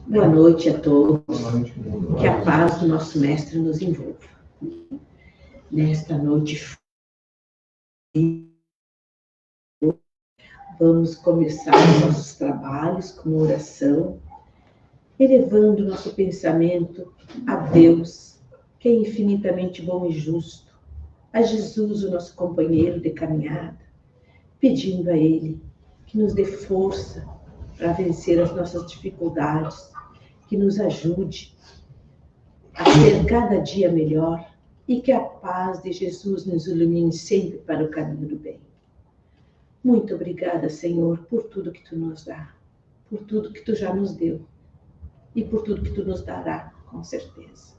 Boa noite a todos. Que a paz do nosso Mestre nos envolva. Nesta noite, vamos começar os nossos trabalhos com oração, elevando nosso pensamento a Deus, que é infinitamente bom e justo, a Jesus, o nosso companheiro de caminhada, pedindo a Ele que nos dê força para vencer as nossas dificuldades, que nos ajude a ser cada dia melhor e que a paz de Jesus nos ilumine sempre para o caminho do bem. Muito obrigada, Senhor, por tudo que Tu nos dá, por tudo que Tu já nos deu e por tudo que Tu nos dará, com certeza.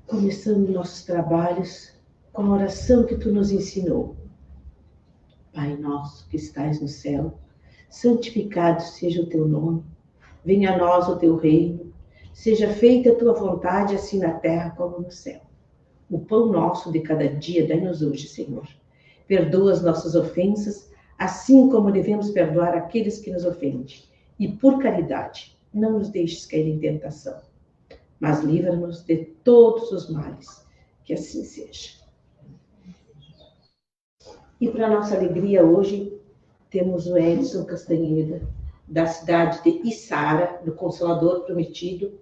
Começando nossos trabalhos com a oração que Tu nos ensinou. Pai nosso que estais no céu, santificado seja o Teu nome, venha a nós o Teu reino, seja feita a Tua vontade, assim na terra como no céu. O pão nosso de cada dia dai-nos hoje, Senhor. Perdoa as nossas ofensas, assim como devemos perdoar aqueles que nos ofendem. E por caridade, não nos deixes cair em tentação, mas livra-nos de todos os males. Que assim seja. E para nossa alegria, hoje, temos o Edson Castanheda, da cidade de Içara, do Consolador Prometido,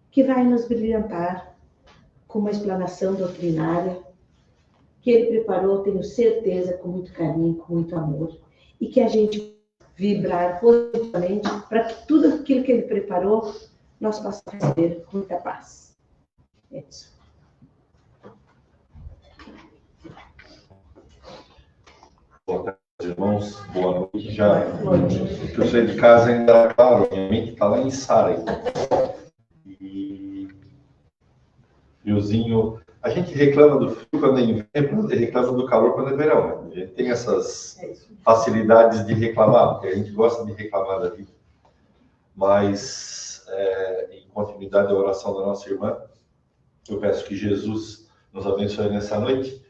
que vai nos brilhantar com uma explanação doutrinária que ele preparou, tenho certeza, com muito carinho, com muito amor, e que a gente vibrar positivamente para que tudo aquilo que ele preparou, nós possamos receber com muita paz. Edson. Boa tarde, irmãos. Boa noite. Já que eu saí de casa ainda, claro, minha mente está lá em Içara. E friozinho. A gente reclama do frio quando é inverno e reclama do calor quando é verão. A gente tem essas facilidades de reclamar, porque a gente gosta de reclamar da vida. Mas, em continuidade da oração da nossa irmã, eu peço que Jesus nos abençoe nessa noite.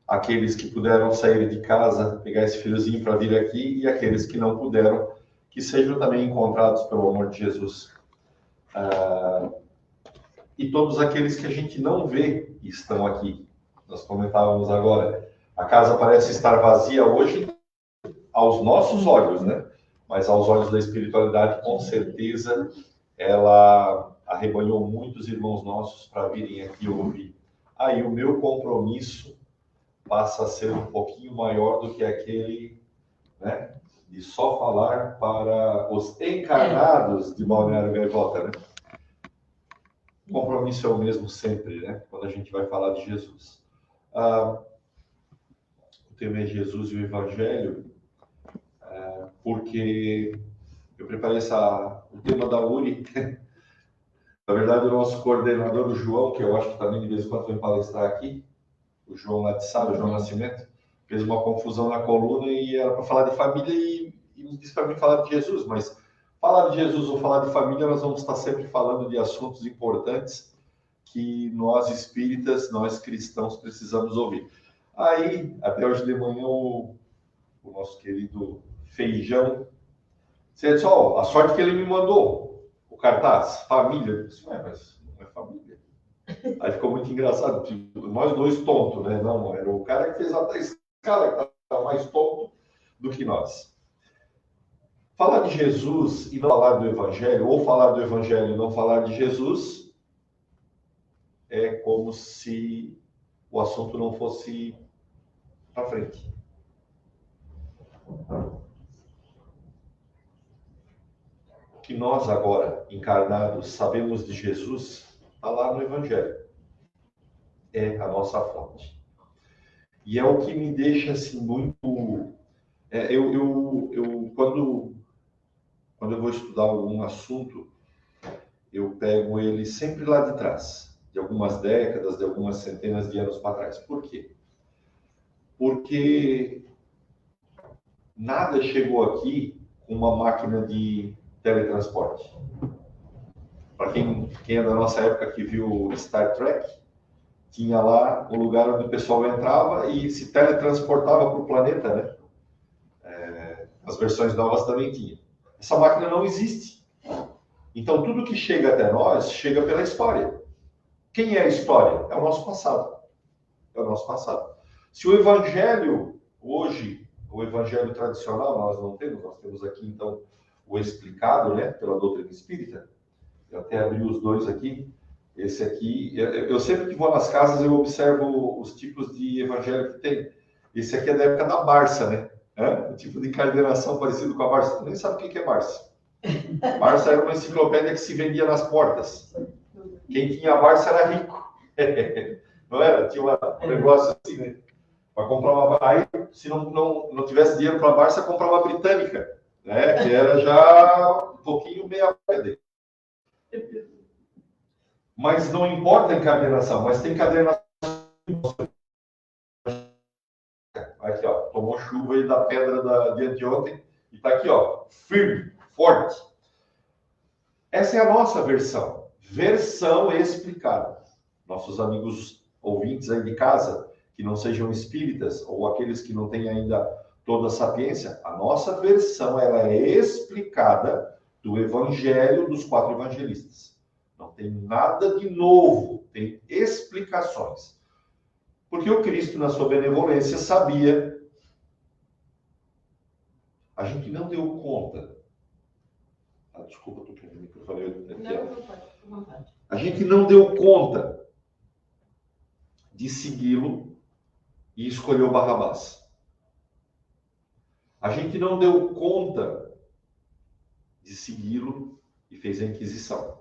Aqueles que puderam sair de casa, pegar esse friozinho para vir aqui, e aqueles que não puderam, que sejam também encontrados pelo amor de Jesus. E todos aqueles que a gente não vê estão aqui. Nós comentávamos agora, a casa parece estar vazia hoje aos nossos olhos, né? Mas aos olhos da espiritualidade, com certeza, ela arrebanhou muitos irmãos nossos para virem aqui ouvir. Aí o meu compromisso passa a ser um pouquinho maior do que aquele, né, de só falar para os encarnados de Balneário Gaivota, né? O compromisso é o mesmo sempre, né? Quando a gente vai falar de Jesus. O tema é Jesus e o Evangelho, porque eu preparei o tema da URI. Na verdade, o nosso coordenador, o João, que eu acho que também de vez em quando vem palestrar aqui, o João lá de Sara, o João Nascimento, fez uma confusão na coluna e era para falar de família e disse para mim falar de Jesus, mas falar de Jesus ou falar de família, nós vamos estar sempre falando de assuntos importantes que nós espíritas, nós cristãos precisamos ouvir. Aí, até hoje de manhã, o nosso querido Feijão disse, a sorte que ele me mandou, o cartaz, família. Eu disse, mas não é família. Aí ficou muito engraçado, tipo, nós dois tontos, né? Não, era o cara que fez até a escala que estava mais tonto do que nós. Falar de Jesus e não falar do Evangelho, ou falar do Evangelho e não falar de Jesus, é como se o assunto não fosse para frente. O que nós agora, encarnados, sabemos de Jesus, está lá no Evangelho. É a nossa fonte. E é o que me deixa assim muito... quando eu vou estudar algum assunto, eu pego ele sempre lá de trás, de algumas décadas, de algumas centenas de anos para trás. Por quê? Porque nada chegou aqui com uma máquina de teletransporte. Para quem é da nossa época que viu Star Trek, tinha lá o lugar onde o pessoal entrava e se teletransportava para o planeta, né? As versões novas também tinham. Essa máquina não existe. Então, tudo que chega até nós, chega pela história. Quem é a história? É o nosso passado. É o nosso passado. Se o Evangelho, hoje, o Evangelho tradicional, nós temos aqui, então, o explicado, né, pela doutrina espírita. Eu até abri os dois aqui. Esse aqui, eu sempre que vou nas casas, eu observo os tipos de evangelho que tem. Esse aqui é da época da Barça, né? O tipo de encardenação parecido com a Barça. Tu nem sabe o que é Barça. Barça era uma enciclopédia que se vendia nas portas. Quem tinha Barça era rico. Não era? Tinha um negócio assim, né? Para comprar uma... Aí, se não tivesse dinheiro para a Barça, comprar uma britânica, né? Que era já um pouquinho meia pedra. Mas não importa a encadernação, mas tem encadernação. Aqui, ó, tomou chuva aí da pedra de anteontem e está aqui, ó, firme, forte. Essa é a nossa versão explicada. Nossos amigos ouvintes aí de casa, que não sejam espíritas, ou aqueles que não têm ainda toda a sapiência, a nossa versão ela é explicada do Evangelho dos 4 evangelistas. Não tem nada de novo, tem explicações. Porque o Cristo, na sua benevolência, sabia. A gente não deu conta. Desculpa, estou com o microfone. Não, a gente não deu conta de segui-lo e escolheu Barrabás. A gente não deu conta de segui-lo e fez a Inquisição.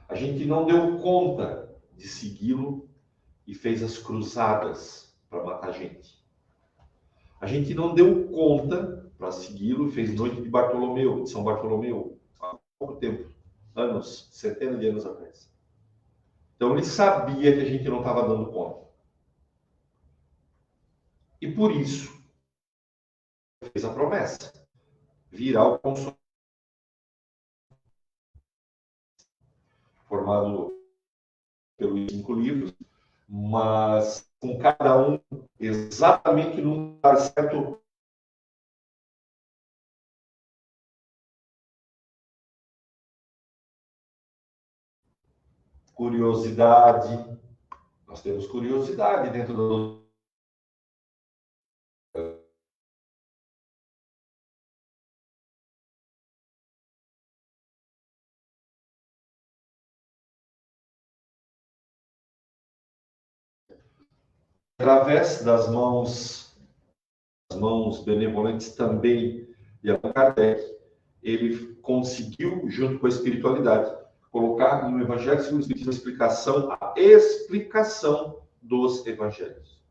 A gente não deu conta de segui-lo e fez as cruzadas para matar gente. A gente não deu conta para segui-lo e fez noite de Bartolomeu, de São Bartolomeu, há pouco tempo, anos, centenas de anos atrás. Então ele sabia que a gente não estava dando conta. E por isso fez a promessa, virá o Consolador, formado pelos 5 livros, mas com cada um exatamente no lugar certo. Curiosidade. Nós temos curiosidade dentro do... Através das mãos benevolentes também de Allan Kardec, ele conseguiu, junto com a espiritualidade, colocar no Evangelho segundo o Espiritismo a explicação dos Evangelhos.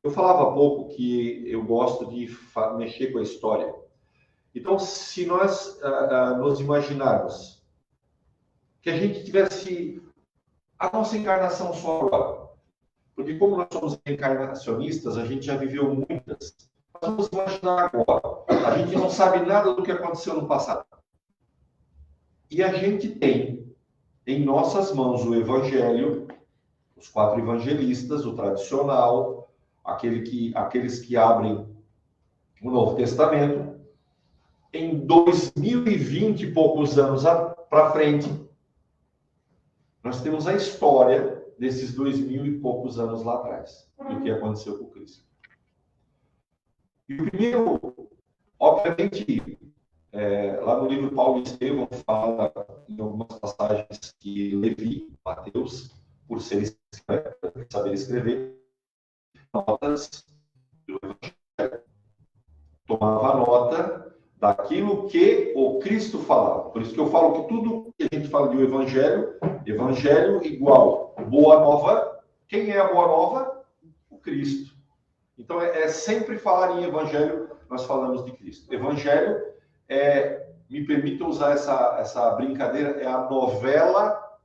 Eu falava há pouco que eu gosto de mexer com a história. Então, se nós nos imaginarmos que a gente tivesse a nossa encarnação só agora, porque como nós somos encarnacionistas, a gente já viveu muitas. Nós vamos imaginar agora. A gente não sabe nada do que aconteceu no passado. E a gente tem em nossas mãos o Evangelho, os 4 evangelistas, o tradicional, aqueles que abrem o Novo Testamento. Em 2020 e poucos anos para frente, nós temos a história desses 2000 e poucos anos lá atrás, do que aconteceu com Cristo. E o primeiro, obviamente, lá no livro Paulo e Estevão fala em algumas passagens que Levi, Mateus, por saber escrever, notas do Evangelho, tomava nota daquilo que o Cristo falava. Por isso que eu falo que tudo que a gente fala de Evangelho igual Boa Nova. Quem é a Boa Nova? O Cristo. Então, é sempre falar em Evangelho, nós falamos de Cristo. Evangelho me permita usar essa brincadeira, é a novela,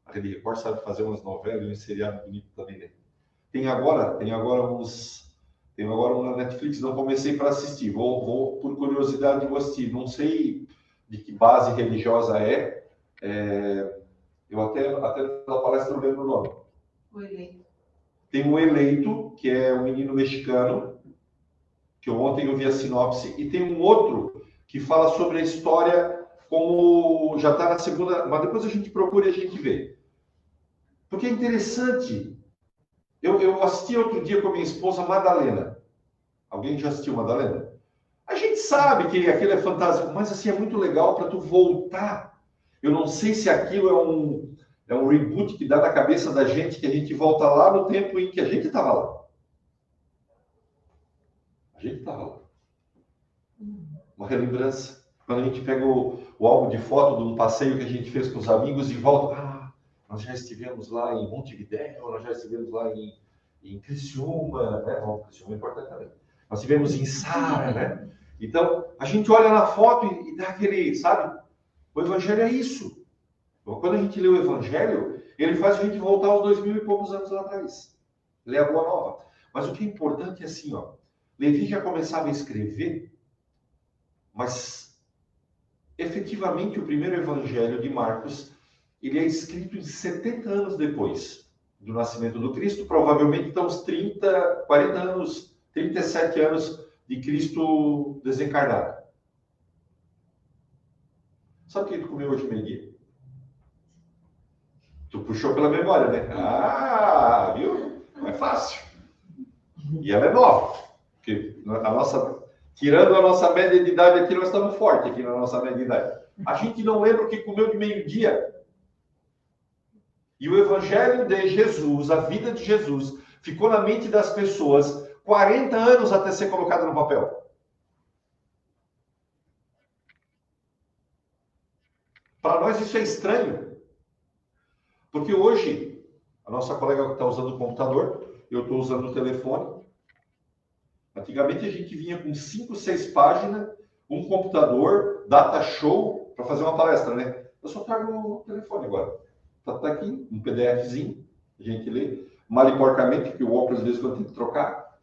a Rede Record sabe fazer umas novelas e um seriado bonito também, né? Tem agora um na Netflix, não comecei para assistir, vou por curiosidade vou assistir, não sei de que base religiosa eu até na palestra não lembro o nome. O Eleito. Tem um Eleito, que é um menino mexicano, que ontem eu vi a sinopse, e tem um outro que fala sobre a história como já está na segunda, mas depois a gente procura e a gente vê. Porque é interessante. Eu assisti outro dia com a minha esposa Madalena. Alguém já assistiu Madalena? A gente sabe que aquilo é fantástico, mas assim, é muito legal para tu voltar. Eu não sei se aquilo é um reboot que dá na cabeça da gente, que a gente volta lá no tempo em que a gente estava lá. A gente estava lá. Uma relembrança. Quando a gente pega o álbum de foto de um passeio que a gente fez com os amigos e volta, nós já estivemos lá em Montevidéu, nós já estivemos lá em Criciúma, né? Bom, Criciúma é importante também. Nós estivemos em Sara, né? Então, a gente olha na foto e dá aquele, sabe? O Evangelho é isso. Então, quando a gente lê o Evangelho, ele faz a gente voltar aos 2000 e poucos anos lá atrás. Lê a Boa Nova. Mas o que é importante é assim, ó. Levi já começava a escrever, mas efetivamente o primeiro Evangelho de Marcos, ele é escrito em 70 anos depois do nascimento do Cristo, provavelmente então uns 30, 40 anos, 37 anos de Cristo desencarnado. Sabe o que tu comeu hoje meio-dia? Tu puxou pela memória, né? Viu? Não é fácil. E ela é nova. Porque tirando a nossa média de idade aqui, nós estamos fortes aqui na nossa média de idade. A gente não lembra o que comeu de meio-dia. E o Evangelho de Jesus, a vida de Jesus, ficou na mente das pessoas 40 anos até ser colocado no papel. Para nós isso é estranho. Porque hoje, a nossa colega está usando o computador, eu estou usando o telefone. Antigamente a gente vinha com 5, 6 páginas, um computador, data show, para fazer uma palestra, né? Eu só trago o telefone agora. Tá aqui, um PDFzinho, a gente lê. Mal e porcamente, porque o óculos às vezes eu tenho que trocar.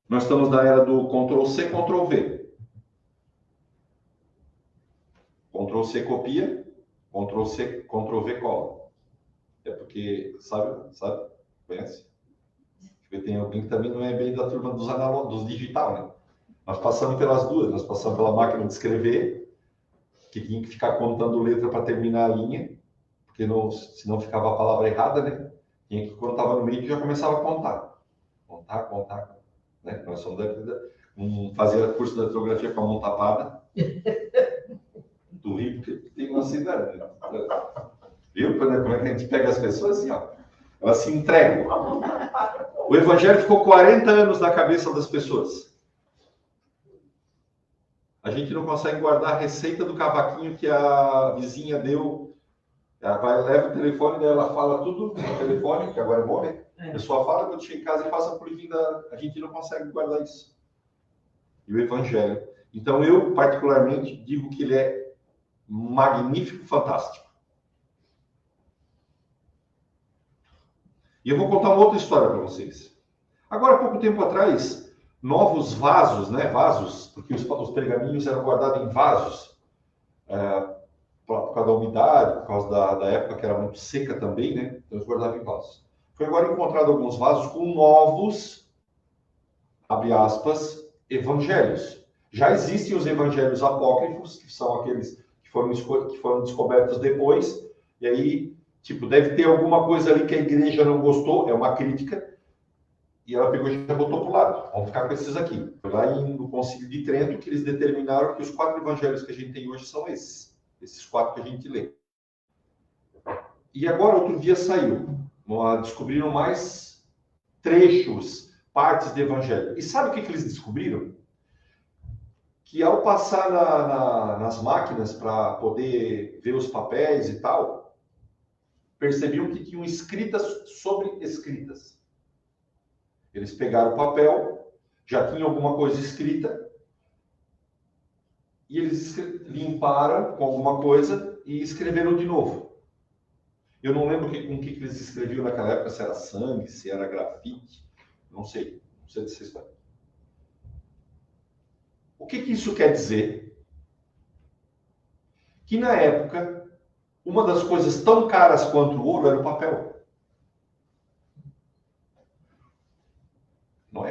Nós estamos na era do Ctrl+C, Ctrl+V. Ctrl+C copia, Ctrl+C, Ctrl+V cola. É porque, sabe? Conhece? Porque tem alguém que também não é bem da turma dos digital, né? Nós passamos pelas duas. Nós passamos pela máquina de escrever, que tinha que ficar contando letra para terminar a linha, porque senão ficava a palavra errada, né? Tinha que, quando estava no meio, já começava a contar. Contar. Né? Nós somos fazia curso da datilografia com a mão tapada. Do Rio, porque tem uma cidade, né? Viu? Como é que a gente pega as pessoas assim, ó? Elas se entregam. O Evangelho ficou 40 anos na cabeça das pessoas. A gente não consegue guardar a receita do cavaquinho que a vizinha deu. Ela leva o telefone, daí ela fala tudo no telefone, que agora é bom, né? A pessoa fala, quando chega em casa e passa por livrinho a gente não consegue guardar isso. E o Evangelho. Então, eu, particularmente, digo que ele é magnífico, fantástico. E eu vou contar uma outra história para vocês. Agora, há pouco tempo atrás, novos vasos, né? Vasos, porque os pergaminhos eram guardados em vasos, por causa da umidade, por causa da época que era muito seca também, né? Então, eles guardavam em vasos. Foi agora encontrado alguns vasos com novos, abre aspas, evangelhos. Já existem os evangelhos apócrifos, que são aqueles que foram descobertos depois, e aí, tipo, deve ter alguma coisa ali que a igreja não gostou, é uma crítica, e ela pegou e já botou para o lado. Vamos ficar com esses aqui. Foi lá no Concílio de Trento que eles determinaram que os 4 evangelhos que a gente tem hoje são esses 4 que a gente lê. E agora, outro dia saiu, descobriram mais trechos, partes do evangelho. E sabe o que eles descobriram? Que ao passar nas máquinas para poder ver os papéis e tal, percebiam que tinham escritas sobre escritas. Eles pegaram o papel, já tinha alguma coisa escrita, e eles limparam com alguma coisa e escreveram de novo. Eu não lembro com que eles escreviam naquela época, se era sangue, se era grafite, não sei dessa história. O que isso quer dizer? Que na época, uma das coisas tão caras quanto o ouro era o papel.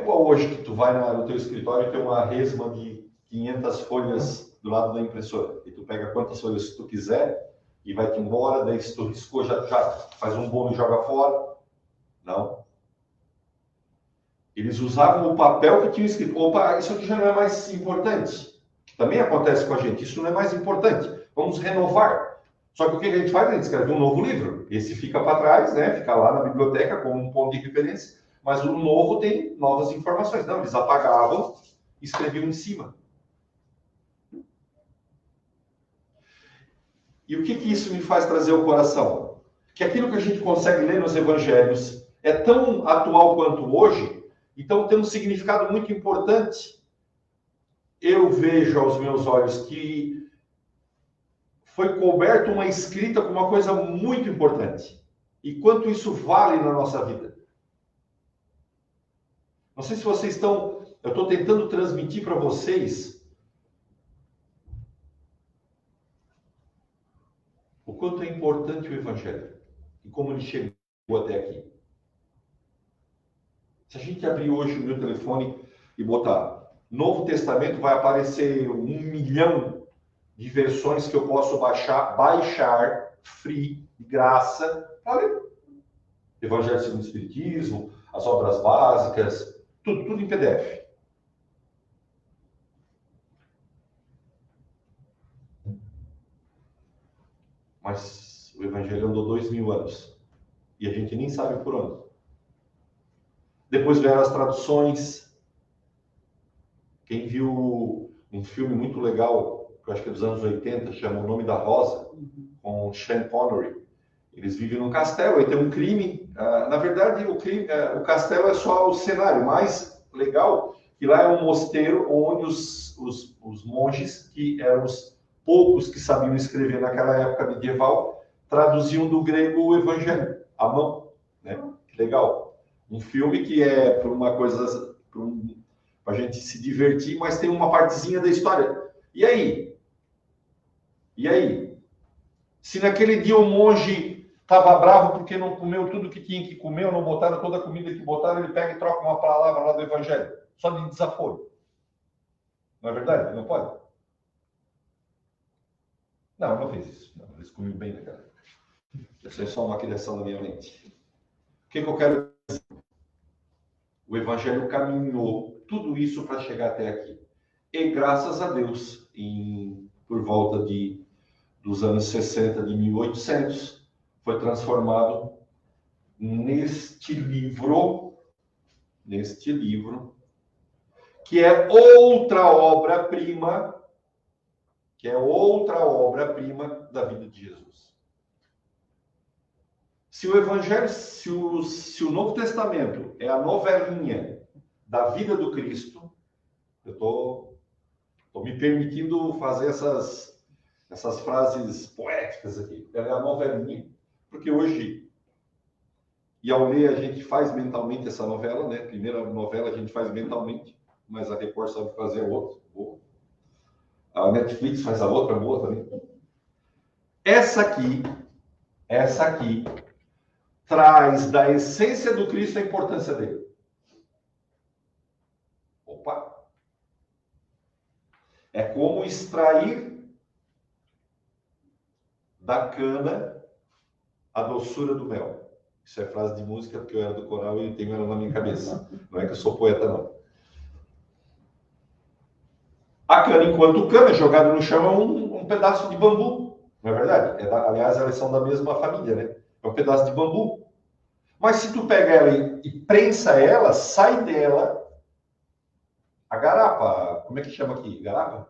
é igual hoje que tu vai no teu escritório e tem uma resma de 500 folhas do lado da impressora. E tu pega quantas folhas tu quiser e vai-te embora, daí se tu riscou, já faz um bolo e joga fora. Não. Eles usavam o papel que tinha escrito. Opa, isso aqui já não é mais importante. Que também acontece com a gente. Isso não é mais importante. Vamos renovar. Só que o que a gente faz? A gente escreve um novo livro. Esse fica para trás, né? Fica lá na biblioteca como um ponto de referência. Mas o novo tem novas informações. Não, eles apagavam e escreviam em cima. E o que isso me faz trazer ao coração? Que aquilo que a gente consegue ler nos evangelhos é tão atual quanto hoje, então tem um significado muito importante. Eu vejo aos meus olhos que foi coberto uma escrita com uma coisa muito importante. E quanto isso vale na nossa vida. Não sei se vocês estão... Eu estou tentando transmitir para vocês o quanto é importante o Evangelho e como ele chegou até aqui. Se a gente abrir hoje o meu telefone e botar Novo Testamento, vai aparecer 1 milhão de versões que eu posso baixar free, de graça, para ler. Evangelho segundo o Espiritismo, as obras básicas, tudo em PDF. Mas o Evangelho andou 2000 anos. E a gente nem sabe por onde. Depois vieram as traduções. Quem viu um filme muito legal, que eu acho que é dos anos 80, chama O Nome da Rosa, com Sean Connery. Eles vivem num castelo, aí tem um crime. Na verdade, o castelo é só o cenário. Mais legal, que lá é um mosteiro onde os monges, que eram os poucos que sabiam escrever naquela época medieval, traduziam do grego o Evangelho, à mão. Né? Que legal. Um filme que é para uma coisa, para a gente se divertir, mas tem uma partezinha da história. E aí? E aí? Se naquele dia o monge estava bravo porque não comeu tudo que tinha que comer, ou não botaram toda a comida que botaram, ele pega e troca uma palavra lá do Evangelho, só de desaforo. Não é verdade? Não pode? Não fez isso. Não, eles comiam bem naquela época. Isso é só uma criação da minha mente. O que eu quero dizer? O Evangelho caminhou tudo isso para chegar até aqui. E graças a Deus, por volta dos anos 60, de 1800, foi transformado neste livro, que é outra obra-prima, da vida de Jesus. Se o Evangelho, se o Novo Testamento é a novelinha da vida do Cristo, eu estou me permitindo fazer essas frases poéticas aqui. Ela é a novelinha, porque hoje, e ao ler a gente faz mentalmente essa novela, né? Primeira novela a gente faz mentalmente, mas a Record sabe fazer a outra, boa. A Netflix faz a outra, boa também. Essa aqui traz da essência do Cristo a importância dele. Opa! É como extrair da cana a doçura do mel. Isso é frase de música, porque eu era do coral e tenho ela na minha cabeça. Não é que eu sou poeta, não. A cana, enquanto cana, jogada no chão, é um pedaço de bambu. Não é verdade? Aliás, elas são da mesma família, né? É um pedaço de bambu. Mas se tu pega ela e prensa ela, sai dela a garapa. Como é que chama aqui? Garapa?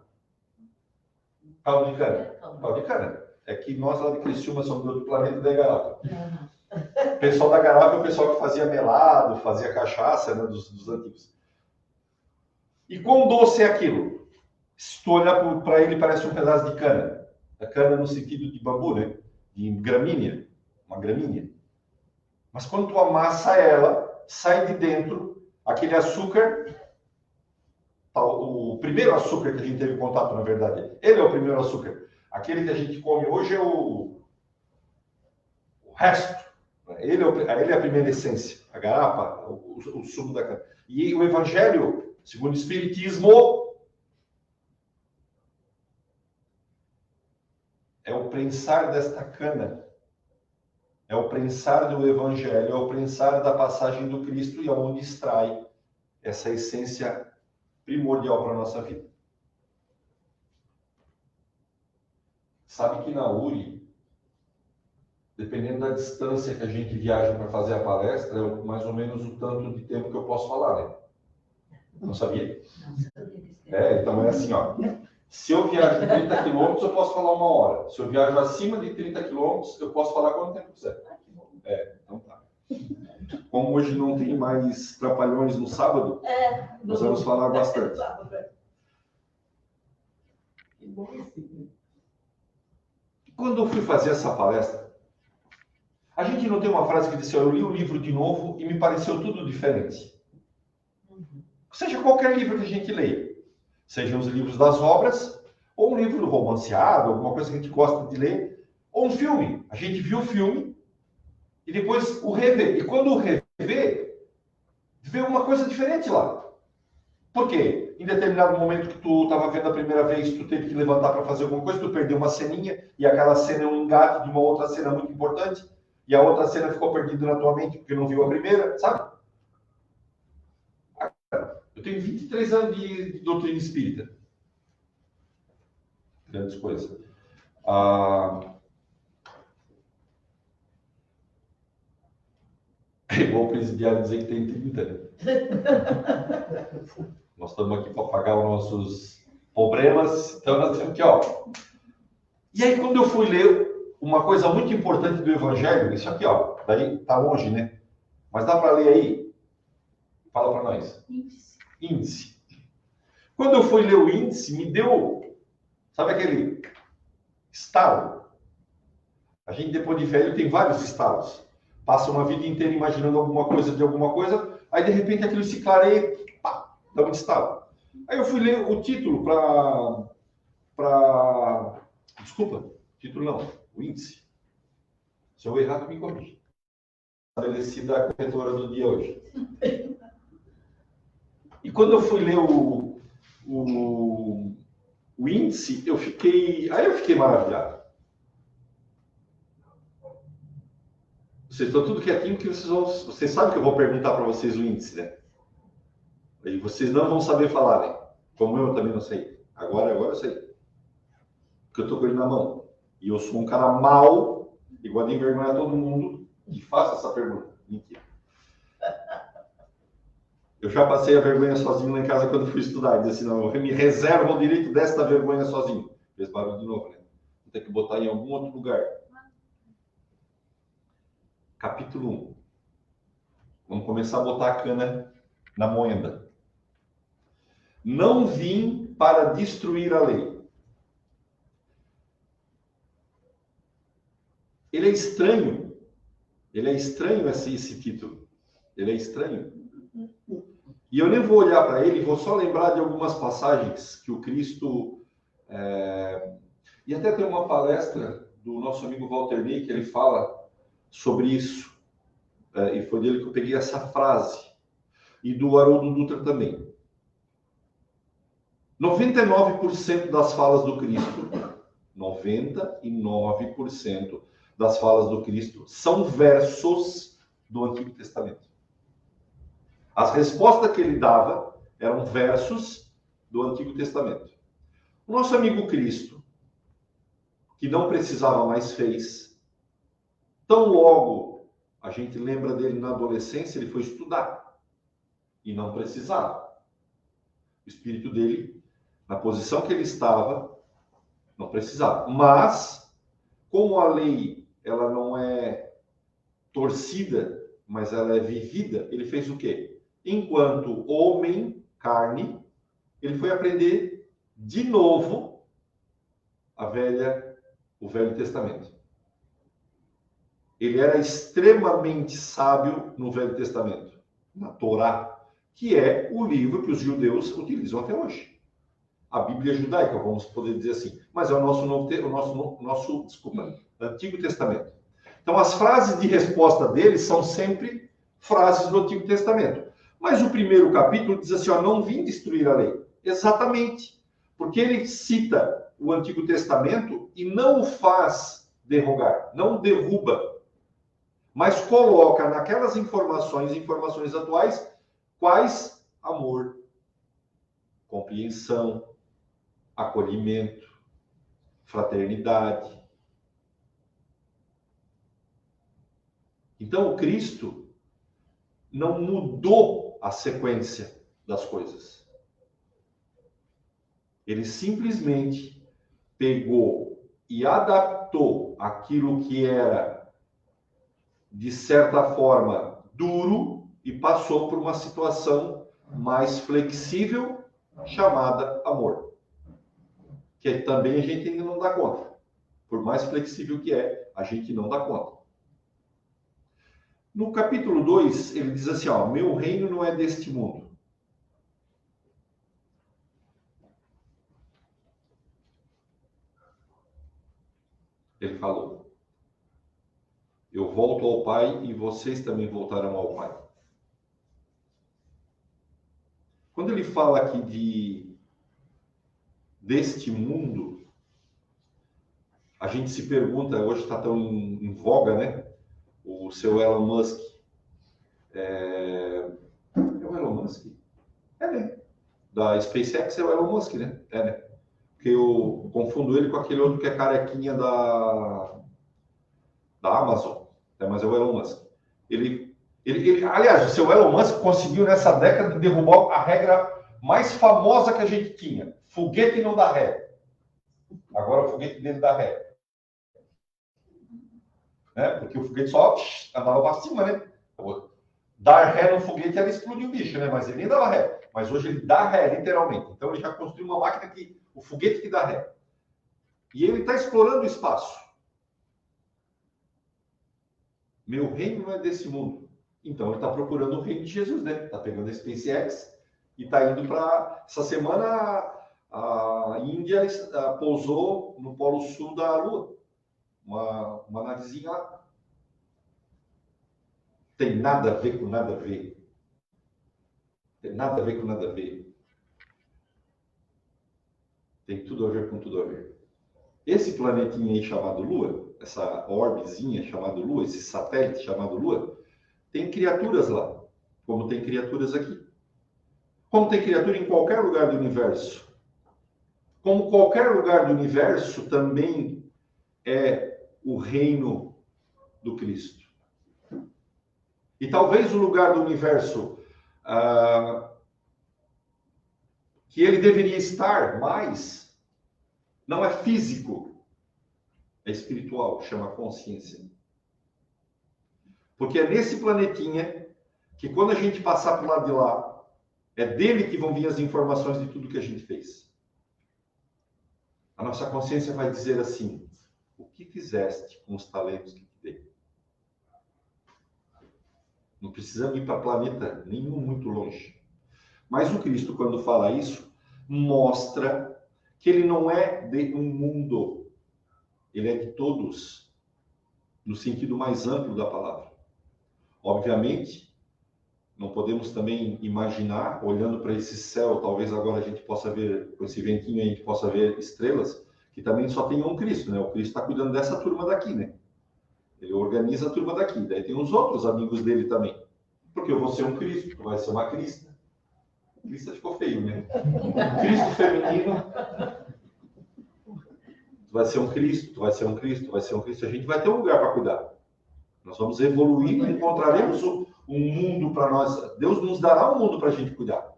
Caldo de cana. Caldo de cana. É que nós lá de Criciúma somos do outro planeta da garapa. O pessoal da garapa é o pessoal que fazia melado, fazia cachaça, né, dos antigos. E quão doce é aquilo? Se tu olhar para ele, parece um pedaço de cana. A cana no sentido de bambu, né? De gramínea. Uma gramínea. Mas quando tu amassa ela, sai de dentro aquele açúcar, o primeiro açúcar que a gente teve contato, na verdade. Ele é o primeiro açúcar. Aquele que a gente come hoje é o resto. Ele é a primeira essência, a garapa, o sumo da cana. E o Evangelho, segundo o Espiritismo, é o prensar desta cana. É o prensar do Evangelho, é o prensar da passagem do Cristo e aonde extrai essa essência primordial para a nossa vida. Sabe que na URI, dependendo da distância que a gente viaja para fazer a palestra, é mais ou menos o tanto de tempo que eu posso falar, né? Não sabia? Então é assim, ó. Se eu viajo 30 quilômetros, eu posso falar 1 hora. Se eu viajo acima de 30 quilômetros, eu posso falar quanto tempo quiser. Então tá. Como hoje não tem mais trapalhões no sábado, nós vamos falar bastante. Quando eu fui fazer essa palestra, a gente não tem uma frase que diz, eu li o livro de novo e me pareceu tudo diferente. Seja qualquer livro que a gente leia, sejam os livros das obras, ou um livro romanceado, alguma coisa que a gente gosta de ler, ou um filme. A gente viu o filme e depois o revê. E quando o revê, vê uma coisa diferente lá. Por quê? Em determinado momento que tu estava vendo a primeira vez, tu teve que levantar para fazer alguma coisa, tu perdeu uma ceninha, e aquela cena é um engate de uma outra cena muito importante, e a outra cena ficou perdida na tua mente porque não viu a primeira, sabe? Eu tenho 23 anos de doutrina espírita. Grandes coisas. É igual o presidiário dizer que tem 30, né? Nós estamos aqui para pagar os nossos problemas, então nós temos que, ó. E aí, quando eu fui ler uma coisa muito importante do Evangelho, isso aqui, ó, daí tá longe, né? Mas dá para ler aí? Fala para nós. Índice. Quando eu fui ler o índice, me deu, sabe aquele estalo? A gente, depois de velho, tem vários estalos. Passa uma vida inteira imaginando alguma coisa de alguma coisa, aí de repente aquilo se clareia, pá, dá um estalo. Aí eu fui ler o título Desculpa, título não, o índice. Se eu errar, me corrija. Estabelecida a corretora do dia hoje. E quando eu fui ler o índice, eu fiquei maravilhado. Vocês estão tudo quietinho porque vocês sabem que eu vou perguntar para vocês o índice, né? E vocês não vão saber falar, né? Como eu também não sei. Agora eu sei. Porque eu estou com ele na mão. E eu sou um cara mau, igual de envergonhar todo mundo, e faço essa pergunta. Mentira. Eu já passei a vergonha sozinho lá em casa quando fui estudar. E disse assim, não, eu me reservo o direito desta vergonha sozinho. Fez barulho de novo, né? Vou ter que botar em algum outro lugar. Capítulo 1. Vamos começar a botar a cana na moenda. Não vim para destruir a lei. Ele é estranho. Ele é estranho esse título. Ele é estranho. E eu nem vou olhar para ele, vou só lembrar de algumas passagens que o Cristo... E até tem uma palestra do nosso amigo Walter Ney, que ele fala sobre isso. E foi dele que eu peguei essa frase. E do Haroldo Dutra também. 99% das falas do Cristo, 99% das falas do Cristo são versos do Antigo Testamento. As respostas que ele dava eram versos do Antigo Testamento. O nosso amigo Cristo, que não precisava mais fez, tão logo a gente lembra dele na adolescência, ele foi estudar e não precisava. O espírito dele, na posição que ele estava, não precisava. Mas, como a lei ela não é torcida, mas ela é vivida, ele fez o quê? Enquanto homem, carne, ele foi aprender de novo o Velho Testamento. Ele era extremamente sábio no Velho Testamento, na Torá, que é o livro que os judeus utilizam até hoje. A Bíblia judaica, vamos poder dizer assim, mas é o nosso Antigo Testamento. Então, as frases de resposta dele são sempre frases do Antigo Testamento. Mas o primeiro capítulo diz assim, ó, não vim destruir a lei. Exatamente. Porque ele cita o Antigo Testamento e não o faz derrogar, não o derruba, mas coloca naquelas informações atuais, quais? Amor, compreensão, acolhimento, fraternidade. Então, o Cristo não mudou a sequência das coisas. Ele simplesmente pegou e adaptou aquilo que era, de certa forma, duro e passou por uma situação mais flexível, chamada amor. Que também a gente ainda não dá conta. Por mais flexível que é, a gente não dá conta. No capítulo 2, ele diz assim, ó, meu reino não é deste mundo. Ele falou, eu volto ao Pai e vocês também voltarão ao Pai. Quando ele fala aqui deste mundo, a gente se pergunta, hoje está tão em voga, né? O seu Elon Musk. É o Elon Musk? É, né? Da SpaceX é o Elon Musk, né? É, né? Porque eu confundo ele com aquele outro que é carequinha da Amazon. É, mas é o Elon Musk. Aliás, o seu Elon Musk conseguiu nessa década derrubar a regra mais famosa que a gente tinha. Foguete não dá ré. Agora o foguete dele dá ré. Né? Porque o foguete só andava para cima, né? Dar ré no foguete era explodir o bicho, né? Mas ele nem dava ré. Mas hoje ele dá ré, literalmente. Então ele já construiu uma máquina o foguete que dá ré. E ele está explorando o espaço. Meu reino não é desse mundo. Então ele está procurando o reino de Jesus, né? Está pegando a SpaceX e está indo para... Essa semana a Índia pousou no polo sul da Lua. Uma navezinha lá. Tem nada a ver com nada a ver. Tem nada a ver com nada a ver. Tem tudo a ver com tudo a ver. Esse planetinha aí chamado Lua, essa orbezinha chamada Lua, esse satélite chamado Lua, tem criaturas lá, como tem criaturas aqui. Como tem criatura em qualquer lugar do universo. Como qualquer lugar do universo também é o reino do Cristo. E talvez o lugar do universo que ele deveria estar mais não é físico, é espiritual, chama consciência. Porque é nesse planetinha que quando a gente passar para o lado de lá, é dele que vão vir as informações de tudo que a gente fez. A nossa consciência vai dizer assim, o que fizeste com os talentos que te dei? Não precisamos ir para planeta nenhum muito longe. Mas o Cristo, quando fala isso, mostra que ele não é de um mundo, ele é de todos, no sentido mais amplo da palavra. Obviamente, não podemos também imaginar, olhando para esse céu, talvez agora a gente possa ver, com esse ventinho a gente possa ver estrelas, que também só tem um Cristo, né? O Cristo está cuidando dessa turma daqui, né? Ele organiza a turma daqui, daí tem os outros amigos dele também. Porque eu vou ser um Cristo, tu vai ser uma Crista. Crista ficou feio, né? Cristo feminino. Tu vai ser um Cristo, tu vai ser um Cristo, tu vai ser um Cristo. A gente vai ter um lugar para cuidar. Nós vamos evoluir e encontraremos um mundo para nós. Deus nos dará um mundo para a gente cuidar.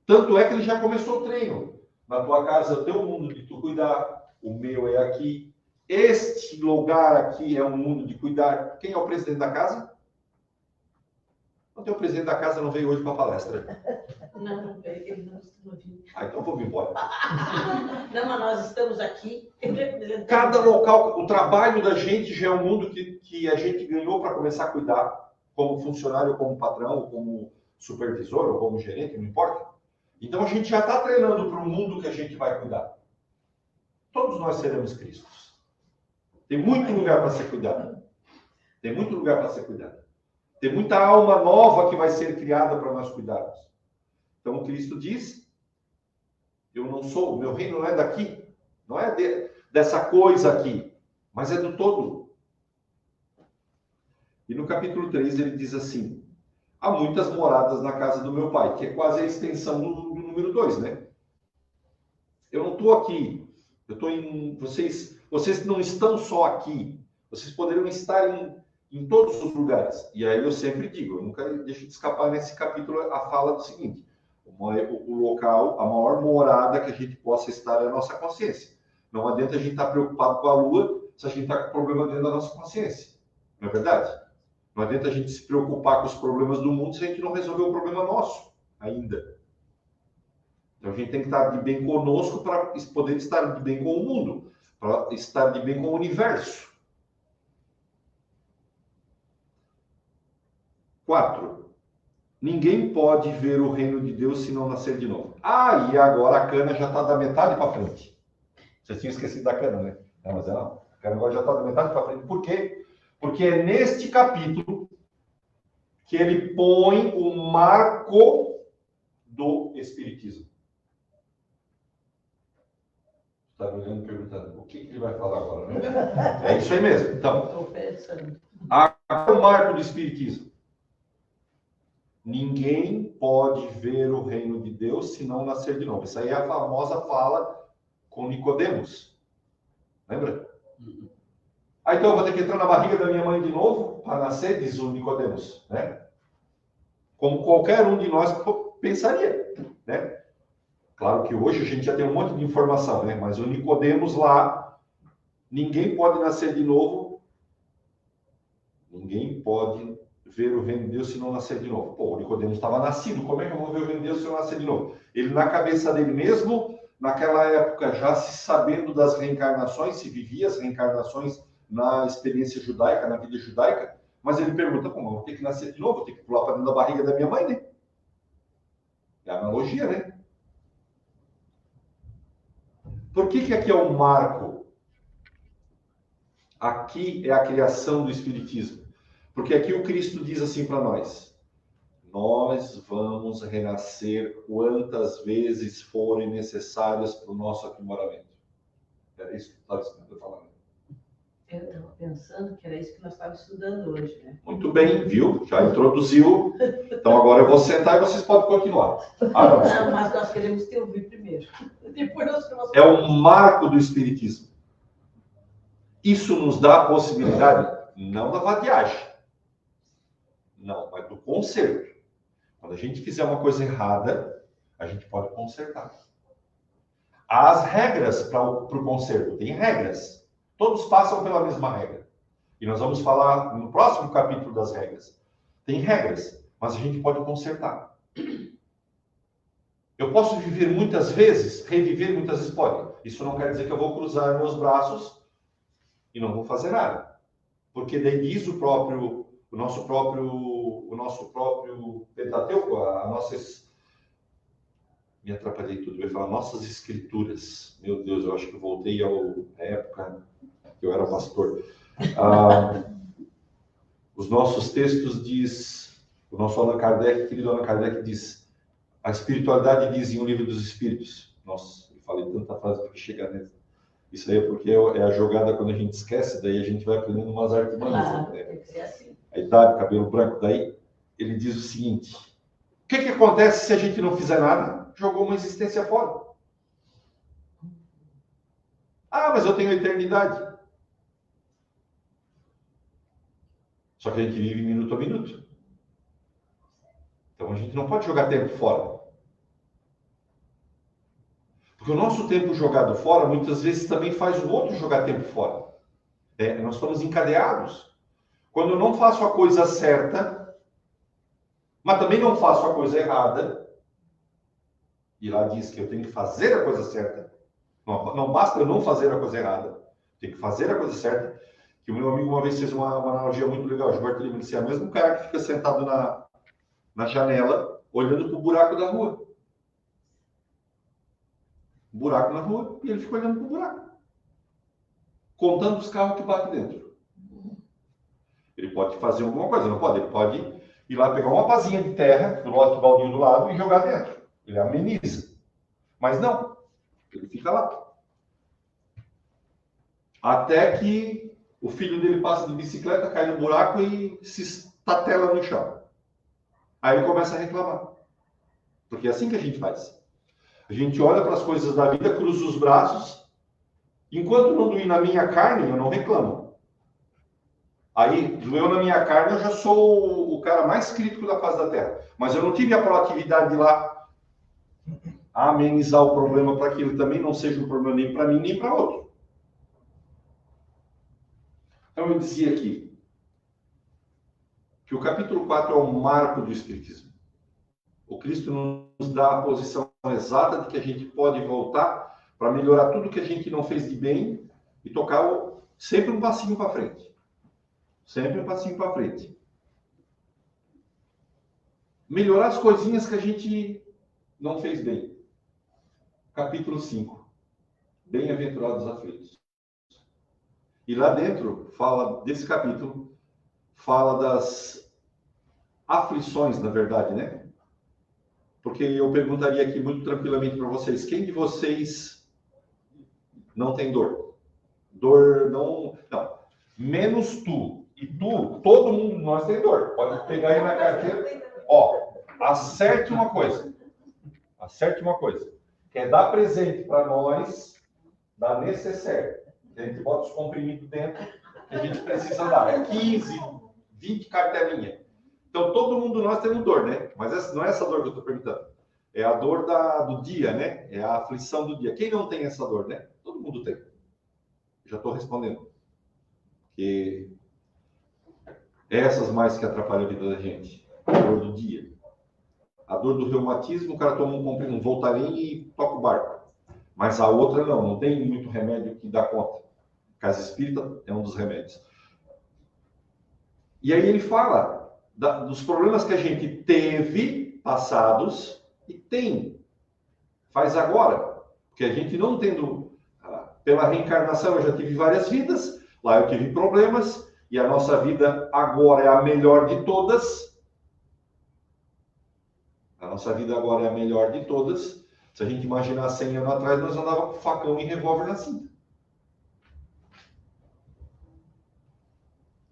Tanto é que ele já começou o treino. Na tua casa, o teu mundo de tu cuidar. O meu é aqui. Este lugar aqui é um mundo de cuidar. Quem é o presidente da casa? O teu presidente da casa não veio hoje para a palestra. Não veio, ele não costuma vir. Então vamos embora. Não, mas nós estamos aqui representando. Cada local, o trabalho da gente já é um mundo que a gente ganhou para começar a cuidar, como funcionário, ou como patrão, ou como supervisor, ou como gerente, não importa. Então a gente já está treinando para o mundo que a gente vai cuidar. Todos nós seremos Cristos. Tem muito lugar para ser cuidado. Tem muito lugar para ser cuidado. Tem muita alma nova que vai ser criada para nós cuidarmos. Então, Cristo diz, eu não sou, o meu reino não é daqui, não é dessa coisa aqui, mas é do todo. E no capítulo 3 ele diz assim, há muitas moradas na casa do meu pai, que é quase a extensão do número 2, né? Eu não estou aqui, eu estou em... Vocês não estão só aqui, vocês poderiam estar em todos os lugares. E aí eu sempre digo, eu nunca deixo de escapar nesse capítulo a fala do seguinte, o local, a maior morada que a gente possa estar é a nossa consciência. Não adianta a gente estar preocupado com a lua se a gente está com problema dentro da nossa consciência. Não é verdade? Não adianta a gente se preocupar com os problemas do mundo se a gente não resolver o problema nosso ainda. Então a gente tem que estar de bem conosco para poder estar de bem com o mundo, para estar de bem com o universo. 4. Ninguém pode ver o reino de Deus se não nascer de novo. Ah, e agora a cana já está da metade para frente. Vocês tinham esquecido da cana, né? Não, mas não. A cana agora já está da metade para frente. Por quê? Porque é neste capítulo que ele põe o marco do Espiritismo. Está me olhando e perguntando, o que ele vai falar agora, né? É isso aí mesmo. Então, agora o marco do Espiritismo. Ninguém pode ver o reino de Deus se não nascer de novo. Isso aí é a famosa fala com Nicodemos. Lembra? Ah, então eu vou ter que entrar na barriga da minha mãe de novo para nascer, diz o Nicodemos, né? Como qualquer um de nós pensaria, né? Claro que hoje a gente já tem um monte de informação, né? Mas o Nicodemos lá, ninguém pode nascer de novo, ninguém pode ver o reino de Deus se não nascer de novo. Pô, o Nicodemos estava nascido, como é que eu vou ver o reino de Deus se eu nascer de novo? Ele, na cabeça dele mesmo, naquela época, já se sabendo das reencarnações, se vivia as reencarnações na experiência judaica, na vida judaica, mas ele pergunta, como eu vou ter que nascer de novo? Vou ter que pular para dentro da barriga da minha mãe, né? É a analogia, né? Por que aqui é um marco? Aqui é a criação do Espiritismo. Porque aqui o Cristo diz assim para nós, nós vamos renascer quantas vezes forem necessárias para o nosso aprimoramento. Era isso que eu estava falando. Eu estava pensando que era isso que nós estávamos estudando hoje, né? Muito bem, viu? Já introduziu. Então agora eu vou sentar e vocês podem continuar. Não, mas nós queremos te ouvir primeiro. Depois nós vamos... É o marco do Espiritismo. Isso nos dá a possibilidade, não da vadiagem, não, mas do conserto. Quando a gente fizer uma coisa errada, a gente pode consertar. Há as regras para o conserto, tem regras. Todos passam pela mesma regra. E nós vamos falar no próximo capítulo das regras. Tem regras, mas a gente pode consertar. Eu posso viver muitas vezes, reviver muitas vezes, pode. Isso não quer dizer que eu vou cruzar meus braços e não vou fazer nada. Porque daí diz o nosso próprio Pentateuco, me atrapalhei tudo, eu ia falar nossas escrituras. Meu Deus, eu acho que eu voltei à época que eu era pastor. Os nossos textos diz, o nosso Allan Kardec, querido Allan Kardec, diz, a espiritualidade diz em O Livro dos Espíritos. Nossa, eu falei tanta frase para chegar nessa. Isso aí é porque é a jogada quando a gente esquece, daí a gente vai aprendendo umas artimanhas. Claro, tem que ser assim. A idade, cabelo branco, daí ele diz o seguinte, o que acontece se a gente não fizer nada? Jogou uma existência fora. Ah, mas eu tenho eternidade. Só que a gente vive minuto a minuto. Então a gente não pode jogar tempo fora. Porque o nosso tempo jogado fora, muitas vezes também faz o outro jogar tempo fora. Nós estamos encadeados. Quando eu não faço a coisa certa, mas também não faço a coisa errada, e lá diz que eu tenho que fazer a coisa certa, não basta eu não fazer a coisa errada, tenho que fazer a coisa certa, que o meu amigo uma vez fez uma analogia muito legal, Gilberto Lima disse, é o mesmo cara que fica sentado na janela, olhando para o buraco da rua. Buraco na rua, e ele fica olhando para o buraco. Contando os carros que batem dentro. Ele pode fazer alguma coisa, não pode? Ele pode ir lá pegar uma pazinha de terra do lote baldio do lado e jogar dentro. Ele ameniza. Mas não, ele fica lá. Até que o filho dele passa de bicicleta, cai no buraco e se estatela no chão. Aí ele começa a reclamar. Porque é assim que a gente faz. A gente olha para as coisas da vida, cruza os braços. Enquanto não doer na minha carne, eu não reclamo. Aí, doeu na minha carne, eu já sou o cara mais crítico da face da Terra. Mas eu não tive a proatividade de ir lá amenizar o problema para que ele também não seja um problema nem para mim, nem para outro. Então, eu dizia aqui que o capítulo 4 é o marco do Espiritismo. O Cristo nos dá a posição exata de que a gente pode voltar para melhorar tudo que a gente não fez de bem e tocar sempre um passinho para frente. Sempre um passinho para frente. Melhorar as coisinhas que a gente não fez bem. Capítulo 5. Bem-aventurados aflitos. E lá dentro, desse capítulo, fala das aflições, na verdade, né? Porque eu perguntaria aqui muito tranquilamente para vocês, quem de vocês não tem dor? Dor não... Menos tu. E tu, todo mundo nós tem dor. Pode pegar aí na carteira. Ó, acerte uma coisa. Acerte uma coisa. Quer dar presente para nós, dá necessário. A gente bota os comprimidos dentro que a gente precisa dar. É 15, 20 cartelinhas. Então, todo mundo nós temos dor, né? Mas não é essa dor que eu estou perguntando. É a dor do dia, né? É a aflição do dia. Quem não tem essa dor, né? Todo mundo tem. Já estou respondendo. Porque essas mais que atrapalham a vida da gente. A dor do dia. A dor do reumatismo, o cara toma um Voltaren e toca o barco. Mas a outra não tem muito remédio que dá conta. Casa Espírita é um dos remédios. E aí ele fala dos problemas que a gente teve passados e tem. Faz agora. Porque a gente não tendo... Pela reencarnação eu já tive várias vidas. Lá eu tive problemas. E a nossa vida agora é a melhor de todas. A nossa vida agora é a melhor de todas. Se a gente imaginar 100 anos atrás, nós andávamos com facão e revólver na cinta.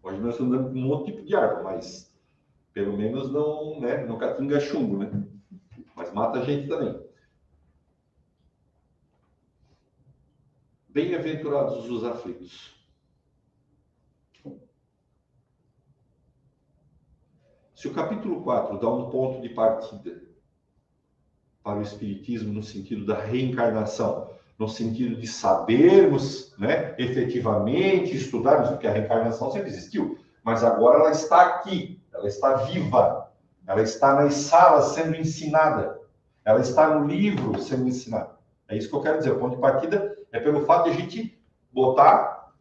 Hoje nós estamos andando com um outro tipo de arma, mas pelo menos não, né, não catinga chumbo, né? Mas mata a gente também. Bem-aventurados os aflitos. Se o capítulo 4 dá um ponto de partida para o Espiritismo no sentido da reencarnação, no sentido de sabermos, né, efetivamente estudarmos, porque a reencarnação sempre existiu, mas agora ela está aqui, ela está viva, ela está nas salas sendo ensinada, ela está no livro sendo ensinada. É isso que eu quero dizer. O ponto de partida é pelo fato de a gente botar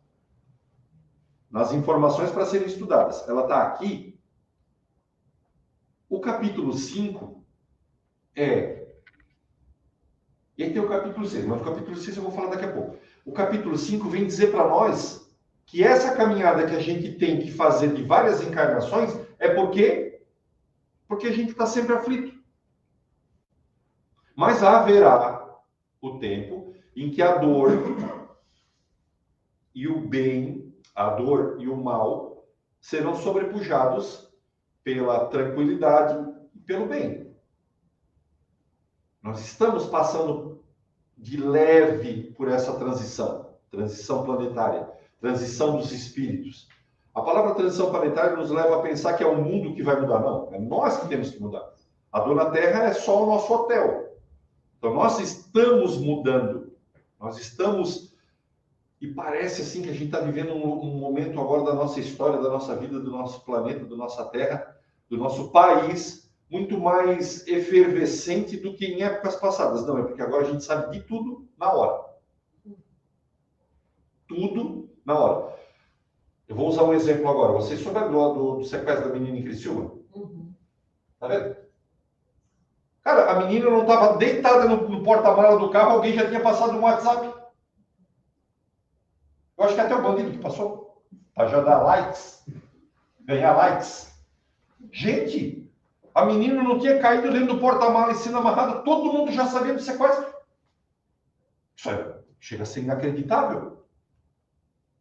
nas informações para serem estudadas. Ela está aqui. O capítulo 5 E aí tem o capítulo 6, mas o capítulo 6 eu vou falar daqui a pouco. O capítulo 5 vem dizer para nós que essa caminhada que a gente tem que fazer de várias encarnações é porque a gente está sempre aflito. Mas haverá o tempo em que a dor e o bem, a dor e o mal, serão sobrepujados pela tranquilidade e pelo bem. Nós estamos passando de leve por essa transição planetária, transição dos espíritos. A palavra transição planetária nos leva a pensar que é o mundo que vai mudar. Não, é nós que temos que mudar. A Dona Terra é só o nosso hotel. Então nós estamos mudando. Nós estamos... E parece assim que a gente está vivendo um momento agora da nossa história, da nossa vida, do nosso planeta, da nossa Terra, do nosso país, muito mais efervescente do que em épocas passadas. Não, é porque agora a gente sabe de tudo na hora. Tudo na hora. Eu vou usar um exemplo agora. Vocês souberam do sequestro da menina em Criciúma? Uhum. Tá vendo? Cara, a menina não estava deitada no porta-mala do carro, alguém já tinha passado um WhatsApp. Eu acho que até o bandido que passou, para já dar likes. ganhar likes. Gente, a menina não tinha caído dentro do porta-malas e sendo amarrada, todo mundo já sabia do sequestro. Isso chega a ser inacreditável.